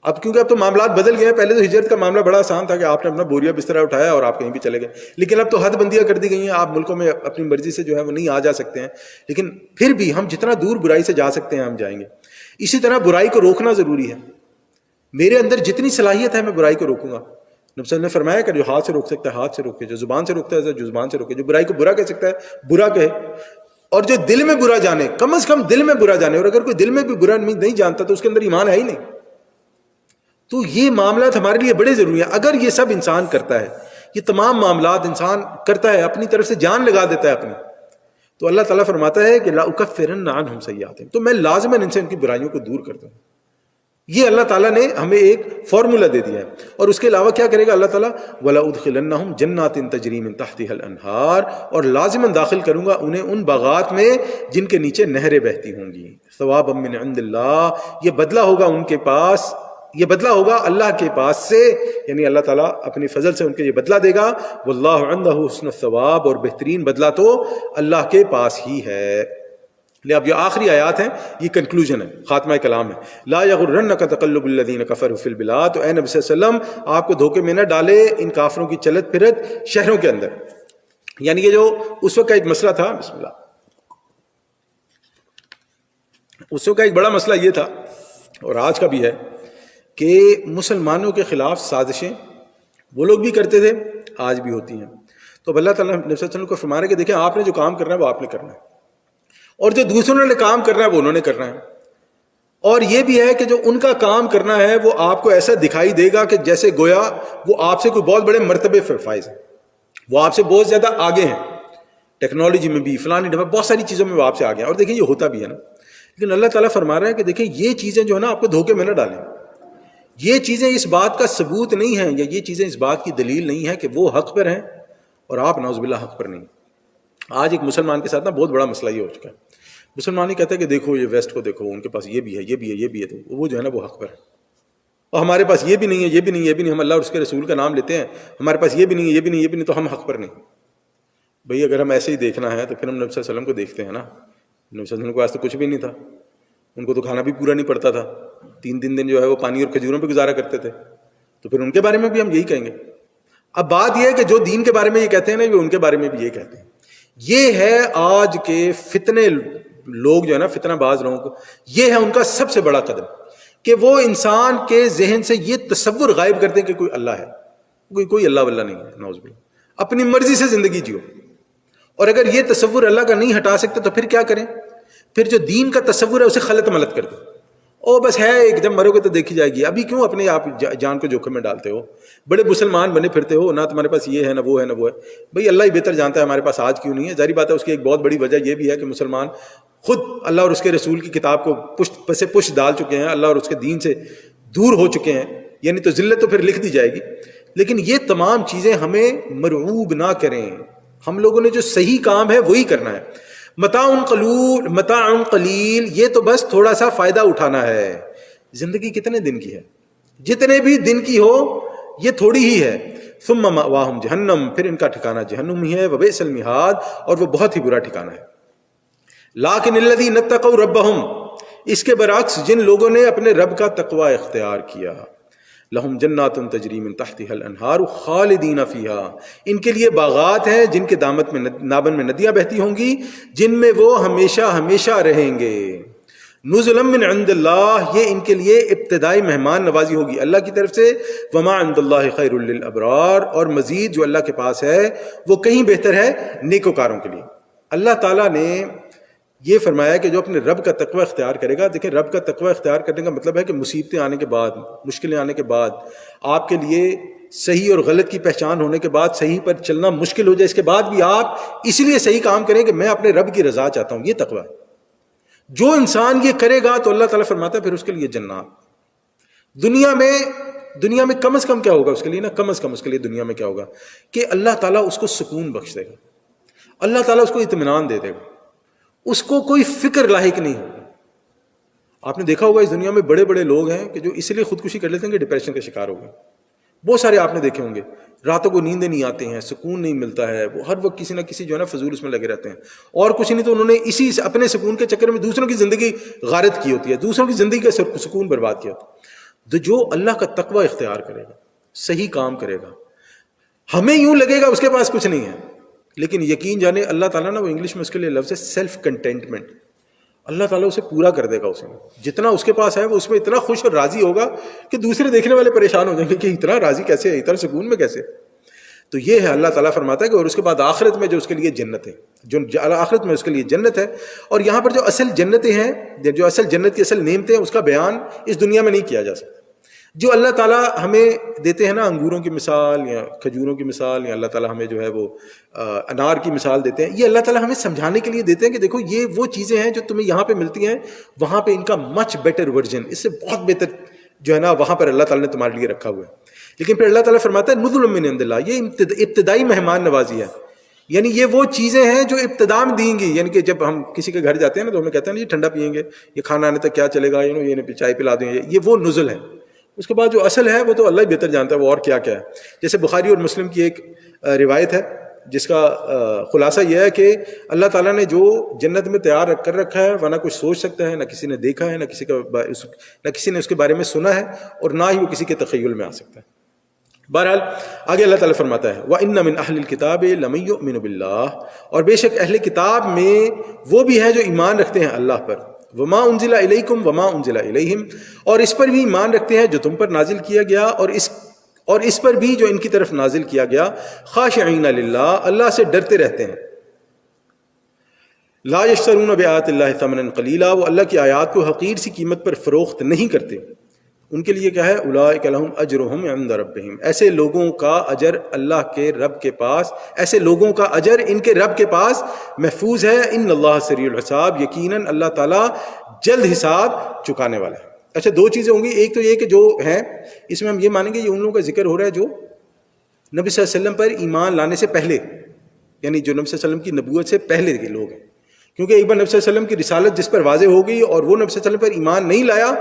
اب کیونکہ اب تو معاملات بدل گئے ہیں. پہلے تو ہجرت کا معاملہ بڑا آسان تھا کہ آپ نے اپنا بوریا بسترا اٹھایا اور آپ کہیں بھی چلے گئے. لیکن اب تو حد بندیاں کر دی گئی ہیں، آپ ملکوں میں اپنی مرضی سے جو ہے وہ نہیں آ جا سکتے ہیں. لیکن پھر بھی ہم جتنا دور برائی سے جا سکتے ہیں ہم جائیں گے. اسی طرح برائی کو روکنا ضروری ہے. میرے اندر جتنی صلاحیت ہے میں برائی کو روکوں گا. نبی صلی اللہ علیہ وسلم نے فرمایا کہ جو ہاتھ سے روک سکتا ہے ہاتھ سے روکے، جو زبان سے روکتا ہے جو زبان سے روکے، جو برائی کو برا کہہ سکتا ہے برا کہے، اور جو دل میں برا جانے، کم از کم دل میں برا جانے. اور اگر کوئی دل میں بھی برا نہیں جانتا تو اس کے اندر ایمان ہے ہی نہیں. تو یہ معاملات ہمارے لیے بڑے ضروری ہیں. اگر یہ سب انسان کرتا ہے، یہ تمام معاملات انسان کرتا ہے، اپنی طرف سے جان لگا دیتا ہے اپنی، تو اللہ تعالیٰ فرماتا ہے کہ لأکفرن عنہم سیئاتہم، تو میں لازماً ان سے ان کی برائیوں کو دور کر دوں. یہ اللہ تعالیٰ نے ہمیں ایک فارمولہ دے دیا ہے. اور اس کے علاوہ کیا کرے گا اللہ تعالیٰ؟ وَلَأُدْخِلَنَّهُمْ جَنَّاتٍ تَجْرِي مِن تَحْتِهَا الْأَنْهَارُ، اور لازماً داخل کروں گا انہیں ان باغات میں جن کے نیچے نہریں بہتی ہوں گی. ثوابا من عند اللہ، یہ بدلہ ہوگا ان کے پاس، یہ بدلہ ہوگا اللہ کے پاس سے، یعنی اللہ تعالیٰ اپنی فضل سے ان کے یہ بدلہ دے گا. واللہ عنده حسن الثواب، اور بہترین بدلہ تو اللہ کے پاس ہی ہے. اب یہ آخری آیات ہیں، یہ کنکلوژن ہے، خاتمہ کلام ہے. لا یغرنک تقلب الذین کفروا فی البلاد، تو اے نبی صلی اللہ علیہ وسلم آپ کو دھوکے میں نہ ڈالے ان کافروں کی چلت پھرت شہروں کے اندر. یعنی یہ جو اس وقت کا ایک مسئلہ تھا، بسم اللہ، اس وقت کا ایک بڑا مسئلہ یہ تھا اور آج کا بھی ہے کہ مسلمانوں کے خلاف سازشیں وہ لوگ بھی کرتے تھے، آج بھی ہوتی ہیں. تو اب اللہ تعالیٰ نبی صلی اللہ علیہ وسلم کو فرما رہا ہے کہ دیکھیں آپ نے جو کام کرنا ہے وہ آپ نے کرنا ہے، اور جو دوسروں نے کام کرنا ہے وہ انہوں نے کرنا ہے. اور یہ بھی ہے کہ جو ان کا کام کرنا ہے وہ آپ کو ایسا دکھائی دے گا کہ جیسے گویا وہ آپ سے کوئی بہت بڑے مرتبے فائز ہیں، وہ آپ سے بہت زیادہ آگے ہیں، ٹیکنالوجی میں بھی، فلانی بہت ساری چیزوں میں وہ آپ سے آگے ہیں. اور دیکھیں یہ ہوتا بھی ہے نا. لیکن اللہ تعالیٰ فرما رہا ہے کہ دیکھیں یہ چیزیں جو ہے نا آپ کو دھوکے میں نہ ڈالیں. یہ چیزیں اس بات کا ثبوت نہیں ہیں، یا یہ چیزیں اس بات کی دلیل نہیں ہے کہ وہ حق پر ہیں اور آپ نعوذ باللہ حق پر نہیں. آج ایک مسلمان کے ساتھ نا بہت بڑا مسئلہ یہ ہو چکا ہے. مسلمان ہی کہتا ہے کہ دیکھو یہ ویسٹ کو دیکھو، ان کے پاس یہ بھی ہے، یہ بھی ہے، یہ بھی ہے، تو وہ جو ہے نا وہ حق پر ہے، اور ہمارے پاس یہ بھی نہیں ہے، یہ بھی نہیں ہے، یہ بھی نہیں. ہم اللہ اور اس کے رسول کا نام لیتے ہیں، ہمارے پاس یہ بھی نہیں ہے، یہ بھی نہیں، یہ بھی نہیں، تو ہم حق پر نہیں. بھئی اگر ہم ایسے ہی دیکھنا ہے تو پھر ہم نبی صلی اللہ علیہ وسلم کو دیکھتے ہیں نا. نبی صلی اللہ علیہ وسلم کو آج تو کچھ بھی نہیں تھا، ان کو تو کھانا بھی پورا نہیں پڑتا تھا، 3 دن جو ہے وہ پانی اور کھجوروں پہ گزارا کرتے تھے. تو پھر ان کے بارے میں بھی ہم یہی کہیں گے. اب بات یہ ہے کہ جو دین کے بارے میں یہ کہتے ہیں نا، وہ ان کے بارے میں بھی یہ کہتے ہیں. یہ ہے آج کے فتنے لوگ جو ہے نا، فتنہ باز لوگوں کو، یہ ہے ان کا سب سے بڑا قدم کہ وہ انسان کے ذہن سے یہ تصور غائب کرتے ہیں کہ کوئی اللہ ہے. کوئی اللہ واللہ نہیں ہے، نعوذ باللہ. اپنی مرضی سے زندگی جیو. اور اگر یہ تصور اللہ کا نہیں ہٹا سکتے تو پھر کیا کریں؟ پھر جو دین کا تصور ہے اسے خلط ملط کر دو. او بس ہے ایک، جب مرو گے تو دیکھی جائے گی. ابھی کیوں اپنے آپ جان کو جوخم میں ڈالتے ہو؟ بڑے مسلمان بنے پھرتے ہو، نہ تمہارے پاس یہ ہے نہ وہ ہے نہ وہ ہے. بھئی اللہ ہی بہتر جانتا ہے ہمارے پاس آج کیوں نہیں ہے. ظاہری بات ہے اس کی ایک بہت بڑی وجہ یہ بھی ہے کہ مسلمان خود اللہ اور اس کے رسول کی کتاب کو پشت ڈال چکے ہیں، اللہ اور اس کے دین سے دور ہو چکے ہیں. یعنی تو ذلت تو پھر لکھ دی جائے گی. لیکن یہ تمام چیزیں ہمیں مرعوب نہ کریں. ہم لوگوں نے جو صحیح کام ہے وہی کرنا ہے. متاع قلیل، یہ تو بس تھوڑا سا فائدہ اٹھانا ہے. زندگی کتنے دن کی ہے؟ جتنے بھی دن کی ہو یہ تھوڑی ہی ہے. ثم مأواہم جہنم، پھر ان کا ٹھکانہ جہنم ہی ہے، وبئس المہاد، اور وہ بہت ہی برا ٹھکانہ ہے۔ لیکن الذین اتقوا ربہم، اس کے برعکس جن لوگوں نے اپنے رب کا تقوی اختیار کیا، لہم جنات تجری من تحتها الانہار خالدین فیہا، ان کے لیے باغات ہیں جن کے نابن میں ندیاں بہتی ہوں گی، جن میں وہ ہمیشہ ہمیشہ رہیں گے۔ نزلا من عند اللہ، یہ ان کے لیے ابتدائی مہمان نوازی ہوگی اللہ کی طرف سے، وما عند اللہ خیر للابرار، اور مزید جو اللہ کے پاس ہے وہ کہیں بہتر ہے نیکوکاروں کے لیے۔ اللہ تعالیٰ نے یہ فرمایا کہ جو اپنے رب کا تقوی اختیار کرے گا، دیکھیں رب کا تقوی اختیار کرنے کا مطلب ہے کہ مصیبتیں آنے کے بعد، مشکلیں آنے کے بعد، آپ کے لیے صحیح اور غلط کی پہچان ہونے کے بعد، صحیح پر چلنا مشکل ہو جائے، اس کے بعد بھی آپ اس لیے صحیح کام کریں کہ میں اپنے رب کی رضا چاہتا ہوں، یہ تقوی ہے۔ جو انسان یہ کرے گا تو اللہ تعالیٰ فرماتا ہے پھر اس کے لیے جنات۔ دنیا میں کم از کم کیا ہوگا اس کے لیے، نا کم از کم اس کے لیے دنیا میں کیا ہوگا کہ اللہ تعالیٰ اس کو سکون بخش دے گا، اللہ تعالیٰ اس کو اطمینان دے دے گا، اس کو کوئی فکر لاحق نہیں ہوگی۔ آپ نے دیکھا ہوگا اس دنیا میں بڑے بڑے لوگ ہیں کہ جو اس لیے خودکشی کر لیتے ہیں کہ ڈپریشن کا شکار ہو گئے، بہت سارے آپ نے دیکھے ہوں گے، راتوں کو نیندیں نہیں آتے ہیں، سکون نہیں ملتا ہے، وہ ہر وقت کسی نہ کسی جو ہے نا فضول اس میں لگے رہتے ہیں، اور کچھ نہیں تو انہوں نے اسی اپنے سکون کے چکر میں دوسروں کی زندگی غارت کی ہوتی ہے، دوسروں کی زندگی کا سکون برباد کیا ہوتا ہے۔ تو جو اللہ کا تقوی اختیار کرے گا، صحیح کام کرے گا، ہمیں یوں لگے گا اس کے پاس کچھ نہیں ہے، لیکن یقین جانے اللہ تعالیٰ نا وہ انگلش میں اس کے لیے لفظ ہے سیلف کنٹینٹمنٹ، اللہ تعالیٰ اسے پورا کر دے گا، اسے جتنا اس کے پاس ہے وہ اس میں اتنا خوش اور راضی ہوگا کہ دوسرے دیکھنے والے پریشان ہو جائیں گے کہ اتنا راضی کیسے ہے، اتنا سکون میں کیسے۔ تو یہ ہے اللہ تعالیٰ فرماتا ہے کہ اور اس کے بعد آخرت میں جو اس کے لیے جنت ہے، جو آخرت میں اس کے لیے جنت ہے، اور یہاں پر جو اصل جنتیں ہیں، جو اصل جنت کی اصل نعمتیں ہیں، اس کا بیان اس دنیا میں نہیں کیا جا سکتا۔ جو اللہ تعالیٰ ہمیں دیتے ہیں نا انگوروں کی مثال یا کھجوروں کی مثال، یا اللہ تعالیٰ ہمیں جو ہے وہ انار کی مثال دیتے ہیں، یہ اللہ تعالیٰ ہمیں سمجھانے کے لیے دیتے ہیں کہ دیکھو یہ وہ چیزیں ہیں جو تمہیں یہاں پہ ملتی ہیں، وہاں پہ ان کا مچ بیٹر ورژن، اس سے بہت بہتر جو ہے نا وہاں پر اللہ تعالیٰ نے تمہارے لیے رکھا ہوا ہے۔ لیکن پھر اللہ تعالیٰ فرماتا ہے نزل من عند اللہ، یہ ابتدائی مہمان نوازی ہے، یعنی یہ وہ چیزیں ہیں جو ابتدا میں دیں گی، یعنی کہ جب ہم کسی کے گھر جاتے ہیں نا تو ہمیں کہتے ہیں نا یہ ٹھنڈا پیئیں گے، یہ کھانا آنے تک کیا چلے گا، یہ چائے پلا دیں، یہ وہ نزل ہے۔ اس کے بعد جو اصل ہے وہ تو اللہ ہی بہتر جانتا ہے وہ اور کیا کیا ہے۔ جیسے بخاری اور مسلم کی ایک روایت ہے جس کا خلاصہ یہ ہے کہ اللہ تعالیٰ نے جو جنت میں تیار کر رکھا ہے وہ نہ کچھ سوچ سکتا ہے، نہ کسی نے دیکھا ہے، نہ کسی نے اس کے بارے میں سنا ہے، اور نہ ہی وہ کسی کے تخیل میں آ سکتا ہے۔ بہرحال آگے اللہ تعالیٰ فرماتا ہے وَإِنَّ مِنْ أَهْلِ الْكِتَابِ لَمَن يُؤْمِنُ بِاللَّهِ، اور بے شک اہل کتاب میں وہ بھی ہیں جو ایمان رکھتے ہیں اللہ پر، وَمَا أُنزِلَ إِلَيْكُمْ وَمَا أُنزِلَ إِلَيْهِمْ، اور اس پر بھی ایمان رکھتے ہیں جو تم پر نازل کیا گیا اور اس پر بھی جو ان کی طرف نازل کیا گیا، خاشعین للہ، اللہ سے ڈرتے رہتے ہیں، لا یشترون بآیات اللہ ثمنا قلیلا، وہ اللہ کی آیات کو حقیر سی قیمت پر فروخت نہیں کرتے۔ ان کے لیے کیا ہے؟ اولئک لہم اجرہم عند ربہم، ایسے لوگوں کا اجر اللہ کے رب کے پاس، ایسے لوگوں کا اجر ان کے رب کے پاس محفوظ ہے۔ ان اللہ سریع الحساب، یقیناً اللہ تعالیٰ جلد حساب چکانے والا ہے۔ اچھا دو چیزیں ہوں گی، ایک تو یہ کہ جو ہیں اس میں ہم یہ مانیں گے یہ ان لوگوں کا ذکر ہو رہا ہے جو نبی صلی اللہ علیہ وسلم پر ایمان لانے سے پہلے، یعنی جو نبی صلی اللہ علیہ وسلم کی نبوت سے پہلے کے لوگ ہیں، کیونکہ ایک بار نبی صلی اللہ علیہ وسلم کی رسالت جس پر واضح ہو گئی اور وہ نبی صلی اللہ علیہ وسلم پر ایمان نہیں لایا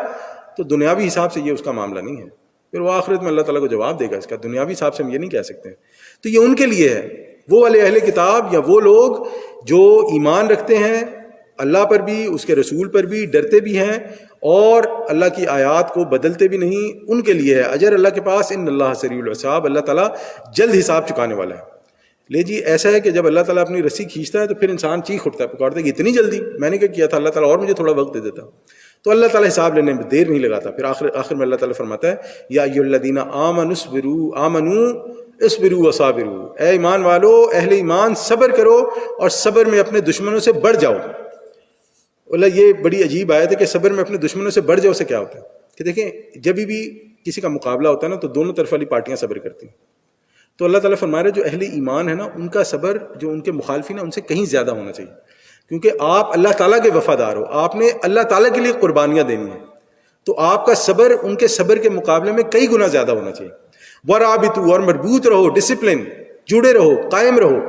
تو دنیاوی حساب سے یہ اس کا معاملہ نہیں ہے، پھر وہ آخرت میں اللہ تعالیٰ کو جواب دے گا اس کا، دنیاوی حساب سے ہم یہ نہیں کہہ سکتے۔ تو یہ ان کے لیے ہے، وہ والے اہل کتاب یا وہ لوگ جو ایمان رکھتے ہیں اللہ پر بھی، اس کے رسول پر بھی، ڈرتے بھی ہیں اور اللہ کی آیات کو بدلتے بھی نہیں، ان کے لیے ہے اجر اللہ کے پاس۔ ان اللہ سریع الحساب، اللہ تعالیٰ جلد حساب چکانے والا ہے۔ لے جی ایسا ہے کہ جب اللہ تعالیٰ اپنی رسی کھینچتا ہے تو پھر انسان چیخ اٹھتا ہے، پکارتا ہے کہ اتنی جلدی، میں نے کیا کیا تھا، اللہ تعالیٰ اور مجھے تھوڑا وقت دے دیتا، تو اللہ تعالیٰ حساب لینے میں دیر نہیں لگاتا۔ پھر آخر میں اللہ تعالیٰ فرماتا ہے یا ایھا الذین آمنوا اصبروا وصابروا، اے ایمان والو، اہل ایمان صبر کرو اور صبر میں اپنے دشمنوں سے بڑھ جاؤ۔ اللہ یہ بڑی عجیب آیت ہے کہ صبر میں اپنے دشمنوں سے بڑھ جاؤ سے کیا ہوتا ہے کہ دیکھیں جب بھی کسی کا مقابلہ ہوتا ہے نا تو دونوں طرف والی پارٹیاں صبر کرتی ہیں، تو اللہ تعالیٰ فرما رہا ہے جو اہل ایمان ہے نا ان کا صبر جو ان کے مخالفین ہیں ان سے کہیں زیادہ ہونا چاہیے، کیونکہ آپ اللہ تعالیٰ کے وفادار ہو، آپ نے اللہ تعالیٰ کے لیے قربانیاں دینی ہیں، تو آپ کا صبر ان کے صبر کے مقابلے میں کئی گنا زیادہ ہونا چاہیے۔ ورابطوا، اور مربوط رہو، ڈسپلن، جڑے رہو، قائم رہو،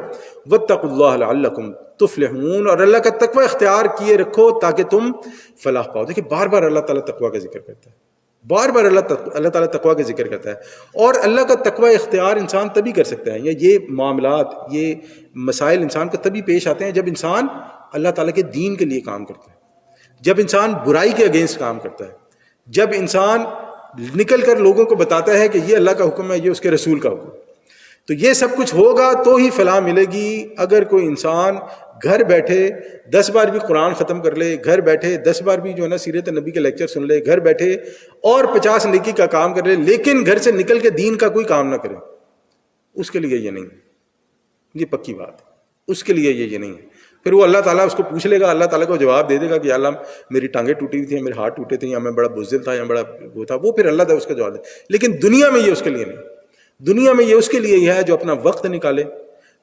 واتقوا اللہ لعلکم تفلحون، اور اللہ کا تقوی اختیار کیے رکھو تاکہ تم فلاح پاؤ۔ دیکھیں بار بار اللہ تعالیٰ تقوی کا ذکر کرتا ہے، بار بار اللہ تعالیٰ تقویٰ کا ذکر کرتا ہے، اور اللہ کا تقویٰ اختیار انسان تبھی کر سکتا ہے، یا یہ معاملات، یہ مسائل انسان کو تبھی پیش آتے ہیں جب انسان اللہ تعالیٰ کے دین کے لیے کام کرتا ہے، جب انسان برائی کے اگینسٹ کام کرتا ہے، جب انسان نکل کر لوگوں کو بتاتا ہے کہ یہ اللہ کا حکم ہے، یہ اس کے رسول کا حکم ہے۔ تو یہ سب کچھ ہوگا تو ہی فلاح ملے گی۔ اگر کوئی انسان گھر بیٹھے 10 بار بھی قرآن ختم کر لے، گھر بیٹھے 10 بار بھی جو ہے نا سیرت نبی کے لیکچر سن لے، گھر بیٹھے اور 50 نیکی کا کام کر لے، لیکن گھر سے نکل کے دین کا کوئی کام نہ کرے، اس کے لیے یہ نہیں ہے، یہ پکی بات ہے، اس کے لیے یہ نہیں ہے۔ پھر وہ اللہ تعالیٰ اس کو پوچھ لے گا، اللہ تعالیٰ کو جواب دے دے گا کہ اللہ میری ٹانگیں ٹوٹی ہوئی تھیں، میرے ہاتھ ٹوٹے تھے، یا میں بڑا بزدل تھا، یا بڑا وہ تھا، وہ پھر اللہ تعالیٰ اس کا جواب دے۔ لیکن دنیا میں یہ اس کے لیے نہیں، دنیا میں یہ اس کے لیے ہے جو اپنا وقت نکالے،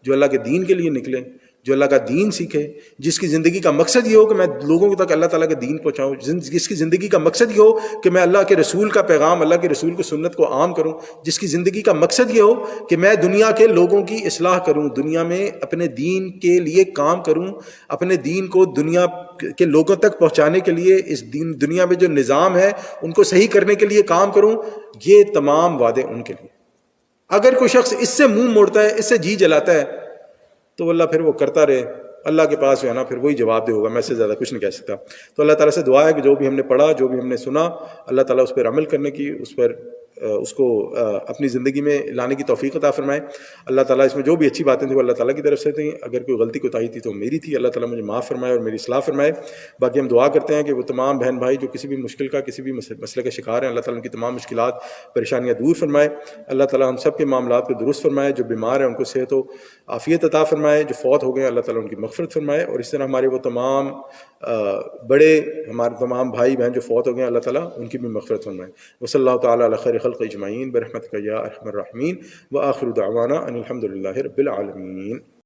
جو اللہ کے دین کے لیے نکلے، جو اللہ کا دین سیکھے، جس کی زندگی کا مقصد یہ ہو کہ میں لوگوں تک اللہ تعالیٰ کا دین پہنچاؤں، جس کی زندگی کا مقصد یہ ہو کہ میں اللہ کے رسول کا پیغام، اللہ کے رسول کی سنت کو عام کروں، جس کی زندگی کا مقصد یہ ہو کہ میں دنیا کے لوگوں کی اصلاح کروں، دنیا میں اپنے دین کے لیے کام کروں، اپنے دین کو دنیا کے لوگوں تک پہنچانے کے لیے، اس دنیا میں جو نظام ہے ان کو صحیح کرنے کے لیے کام کروں۔ یہ تمام وعدے ان کے لیے۔ اگر کوئی شخص اس سے منہ موڑتا ہے، اس سے جی جلاتا ہے، تو اللہ پھر وہ کرتا رہے، اللہ کے پاس جو ہے نا پھر وہی جواب دے ہوگا، میں اس سے زیادہ کچھ نہیں کہہ سکتا۔ تو اللہ تعالیٰ سے دعا ہے کہ جو بھی ہم نے پڑھا، جو بھی ہم نے سنا، اللہ تعالیٰ اس پر عمل کرنے کی، اس کو اپنی زندگی میں لانے کی توفیق عطا فرمائے۔ اللہ تعالیٰ اس میں جو بھی اچھی باتیں تھیں وہ اللہ تعالیٰ کی طرف سے تھیں، اگر کوئی غلطی کوتاہی تھی تو میری تھی، اللہ تعالیٰ مجھے معاف فرمائے اور میری اصلاح فرمائے۔ باقی ہم دعا کرتے ہیں کہ وہ تمام بہن بھائی جو کسی بھی مشکل کا، کسی بھی مسئلے کا شکار ہیں، اللہ تعالیٰ ان کی تمام مشکلات، پریشانیاں دور فرمائے۔ اللہ تعالیٰ ہم سب کے معاملات کو درست فرمائے، جو بیمار ہیں ان کو صحت و عافیت عطا فرمائے، جو فوت ہو گئے اللہ تعالیٰ ان کی مغفرت فرمائے، اور اس طرح ہمارے وہ تمام بڑے، ہمارے تمام بھائی بہن جو فوت ہو گئے اللہ تعالیٰ ان کی بھی مغفرت فرمائے۔ وصلی اللہ تعالیٰ علی خیر خلق اجمعین برحمتک یا ارحم الراحمین، وآخر دعوانا ان الحمد للہ رب العالمین۔